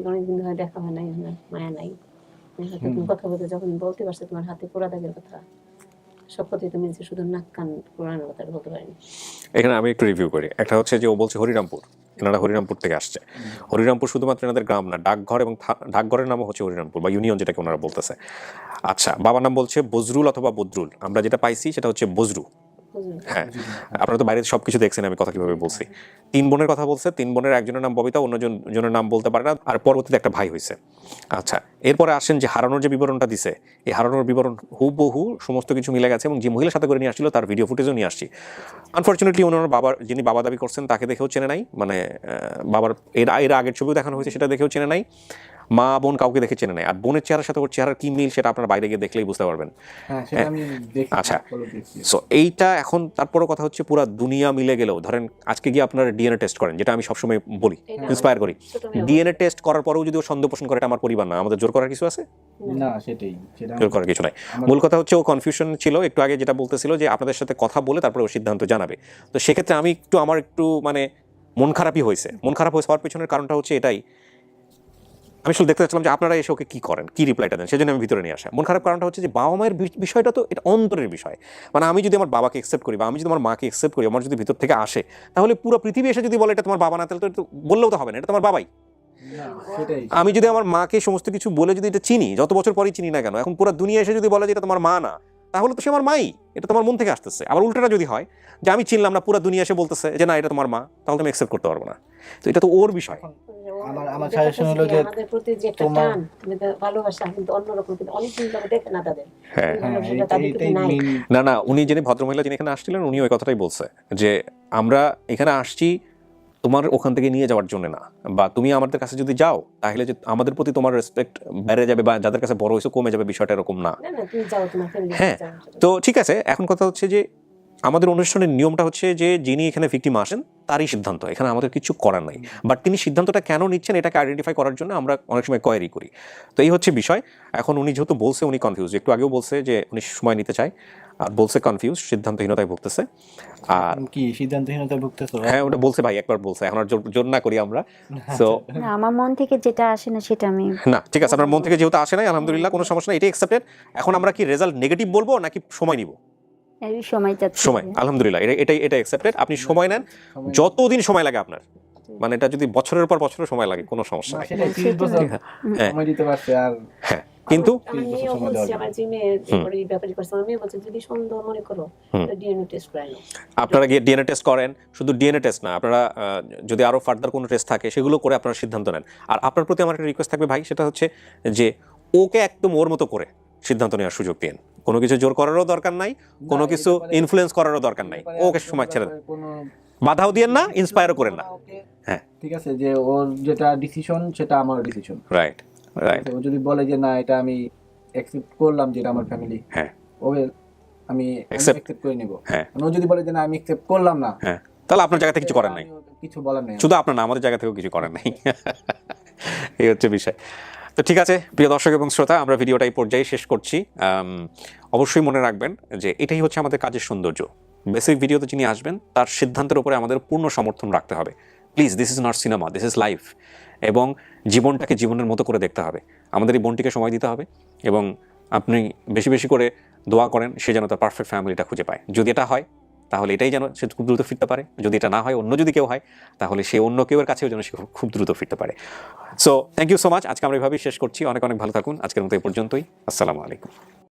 অনেকদিন ধরে দেখা হয় নাই, মায়া নাই। তুমি কথা বলতে যখন বলতে পারছো তোমার হাতে পোড়া দাগের কথা, সব কথাই তুমি যে শুধু নাক কান কোরআনের কথা বলতে পারিনি।
এখানে আমি একটু রিভিউ করি। একটা হচ্ছে যে ও বলছে হরিরামপুর, এনারা হরিরামপুর থেকে আসছে। হরিরামপুর শুধুমাত্র এনাদের গ্রাম না, ডাকঘর এবং ডাকঘরের নামও হচ্ছে হরিরামপুর বা ইউনিয়ন, যেটাকে ওনারা বলতেছে। আচ্ছা, বাবার নাম বলছে বজরুল অথবা বদরুল, আমরা যেটা পাইছি সেটা হচ্ছে বজরু। হ্যাঁ, আপনারা তো বাইরে সবকিছু দেখছেন আমি কথা কিভাবে বলছি। 3 বোনের কথা বলছে, 3 বোনের একজনের নাম ববিতা, অন্যজনের নাম বলতে পারে না, আর পরবর্তীতে একটা ভাই হয়েছে। আচ্ছা, এরপরে আসেন যে হারানোর যে বিবরণটা দিছে, এই হারানোর বিবরণ হুবহু সমস্ত কিছু মিলে গেছে, এবং যে মহিলার সাথে করে নিয়ে আসছিল তার ভিডিও ফুটেজও নিয়ে আসছি। আনফর্চুনেটলি ওনার বাবার, যিনি বাবা দাবি করছেন, তাকে দেখেও চেনে নাই, মানে বাবার এর আগের ছবিও দেখানো হয়েছে, সেটা দেখেও চেনে নাই। মা বোন কাউকে দেখে চেনে নাই। আর বোনের চেহারার সাথে ওর চেহারার কি মিল সেটা আপনারা বাইরে গিয়ে দেখলেই বুঝতে পারবেন। আচ্ছা, সো এইটা এখন তারপরও কথা হচ্ছে পুরো দুনিয়া মিলে গেলেও, ধরেন আজকে গিয়ে আপনারা ডিএনএ টেস্ট করেন, যেটা আমি সবসময় বলি, ইন্সপায়ার করি, ডিএনএ টেস্ট করার পরেও যদি ও সন্দেহ পোষণ করে, এটা আমার পরিবার না, আমাদের জোর করার কিছু আছে?
না, সেটাই,
জোর করার কিছু নাই। মূল কথা হচ্ছে ও কনফিউশন ছিল একটু আগে, যেটা বলতেছিল যে আপনাদের সাথে কথা বলে তারপরে ও সিদ্ধান্ত জানাবে। তো সেক্ষেত্রে আমি আমার একটু মানে মন খারাপই হয়েছে। মন খারাপ হওয়ার পেছনের কারণটা হচ্ছে এটাই, আমি শুধু দেখতে চাচ্ছিলাম যে আপনারা এসে ওকে কী করেন, কী রিপ্লাইটা দেন, সেজন্য আমি ভিতরে নিয়ে আসা। মন খারাপ কারণটা হচ্ছে যে বাবা মায়ের বিষয়টা তো এটা অন্তরের বিষয়। মানে আমি যদি আমার বাবাকে অ্যাকসেপ্ট করি বা আমি যদি আমার মাকে অ্যাকসেপ্ট করি, আমার যদি ভিতর থেকে আসে, তাহলে পুরো পৃথিবী এসে যদি বলে এটা তোমার বাবা না, তাহলে তো বললেও তো হবে না, এটা তোমার বাবাই। আমি যদি আমার মাকে সমস্ত কিছু বলে যদি এটা চিনি, যত বছর পরেই চিনি না কেন, এখন পুরো দুনিয়া এসে যদি বলে যে এটা তোমার মা না, তাহলে তো সে আমার মাই, এটা তোমার মন থেকে আসতেছে। আবার উল্টাটা যদি হয় যে আমি চিনলাম না, পুরো দুনিয়া এসে বলতেছে যে না এটা তোমার মা, তাহলে আমি অ্যাকসেপ্ট করতে পারবো না। তো এটা তো ওর বিষয়।
আমার সাজেশন হলো যে
আমাদের প্রতি যে একটা টান, তুমি ভালোবাসা কিন্তু অন্যরকম, কিন্তু অনেক দিন ধরে দেখে না তাদের।
হ্যাঁ, না না, উনি যিনি ভদ্রমহিলা যিনি এখানে আসছিলেন, উনি ওই কথাটাই বলছে যে আমরা এখানে আসছি তোমার ওখান থেকে নিয়ে যাওয়ার জন্য না, বা তুমি আমাদের কাছে যদি যাও তাহলে যে আমাদের প্রতি তোমার রেসপেক্ট বেড়ে যাবে বা যাদের কাছে বড় হয়েছে কমে যাবে, বিষয়টা এরকম না। হ্যাঁ, তো ঠিক আছে। এখন কথা হচ্ছে যে আমাদের অনুষ্ঠানের নিয়মটা হচ্ছে যে যিনি এখানে ভিকটিম আসেন তারই সিদ্ধান্ত, এখানে আমাদের কিছু করার নাই। বাট তিনি সিদ্ধান্তটা কেন নিচ্ছেন এটাকে আইডেন্টিফাই করার জন্য আমরা অনেক সময় কোয়ারি করি। তো এই হচ্ছে বিষয়। এখন উনি যেহেতু বলছে উনি কনফিউজ, একটু আগেও বলছে যে উনি সময় নিতে চায়, আর বলছে কনফিউজ, সিদ্ধান্তহীনতায় ভুগতেছে। আর
কি সিদ্ধান্তহীনতায় ভুগতেছে?
হ্যাঁ, ওটা বলছে ভাই, একবার বলছে, এখন আর জোর না করি আমরা। তো
আমার মন থেকে যেটা আসে না সেটা আমি
না, ঠিক আছে, আপনার মন থেকে যেহেতু আসে নাই, আলহামদুলিল্লাহ, কোনো সমস্যা নেই, এটাই অ্যাকসেপ্টেড। এখন আমরা কি রেজাল্ট নেগেটিভ বলবো নাকি সময় নিব? সময়, আলহামদুলিল্লাহ, এটাই অ্যাকসেপ্টেড। আপনি সময় নেন, যতদিন সময় লাগে আপনার, মানে এটা যদি বছরের পর বছরের সময় লাগে কোনো সমস্যা নেই। হ্যাঁ, কিন্তু আপনারা গিয়ে ডিএনএ টেস্ট করেন। শুধু ডিএনএ টেস্ট না, আপনারা যদি আরো ফার্দার কোনো টেস্ট থাকে সেগুলো করে আপনারা সিদ্ধান্ত নেন। আর আপনার প্রতি আমার একটা রিকোয়েস্ট থাকবে ভাই, সেটা হচ্ছে যে ওকে একদম ওর মতো করে সিদ্ধান্ত নেওয়ার সুযোগ দিন। কোনো কিছু জোর করারও দরকার নাই, কোনো কিছু ইনফ্লুয়েন্স করারও দরকার নাই। ওকে সময় ছেড়ে দেন, বাধাও দিয়েন না, ইন্সপায়ারও করেন না। হ্যাঁ,
ঠিক আছে, যে ওর যেটা ডিসিশন সেটা আমার ডিসিশন।
Right right.
ও যদি বলে যে না এটা আমি অ্যাকসেপ্ট করলাম, যেটা আমার ফ্যামিলি,
হ্যাঁ,
ওকে আমি অ্যাকসেপ্ট করে নেব।
হ্যাঁ,
ও যদি বলে যে না আমি অ্যাকসেপ্ট করলাম না,
হ্যাঁ, তাহলে আপনার জায়গা থেকে কিছু করার নাই,
কিছু বলার নেই।
শুধু আপনার না, আমাদের জায়গা থেকেও কিছু করার নেই। এই হচ্ছে বিষয়। তো ঠিক আছে প্রিয় দর্শক এবং শ্রোতা, আমরা ভিডিওটা এই পর্যায়ে শেষ করছি। অবশ্যই মনে রাখবেন যে এটাই হচ্ছে আমাদের কাজের সৌন্দর্য। বেসিক ভিডিওতে যিনি আসবেন তার সিদ্ধান্তের উপরে আমাদের পূর্ণ সমর্থন রাখতে হবে। Please, this is not cinema, this is life. এবং জীবনটাকে জীবনের মতো করে দেখতে হবে। আমাদের এই বোনটিকে সময় দিতে হবে, এবং আপনি বেশি বেশি করে দোয়া করেন সে যেন তার পারফেক্ট ফ্যামিলিটা খুঁজে পায়। যদি এটা হয় তাহলে এটাই যেন সে খুব দ্রুত ফিরতে পারে। যদি এটা না হয়, অন্য যদি কেউ হয়, তাহলে সে অন্য কেউর কাছেও যেন সে খুব দ্রুত ফিরতে পারে। So thank you so much. আজকে আমরা এভাবেই শেষ করছি। অনেক অনেক ভালো থাকুন। আজকের মতো এই পর্যন্তই। আসসালামু আলাইকুম।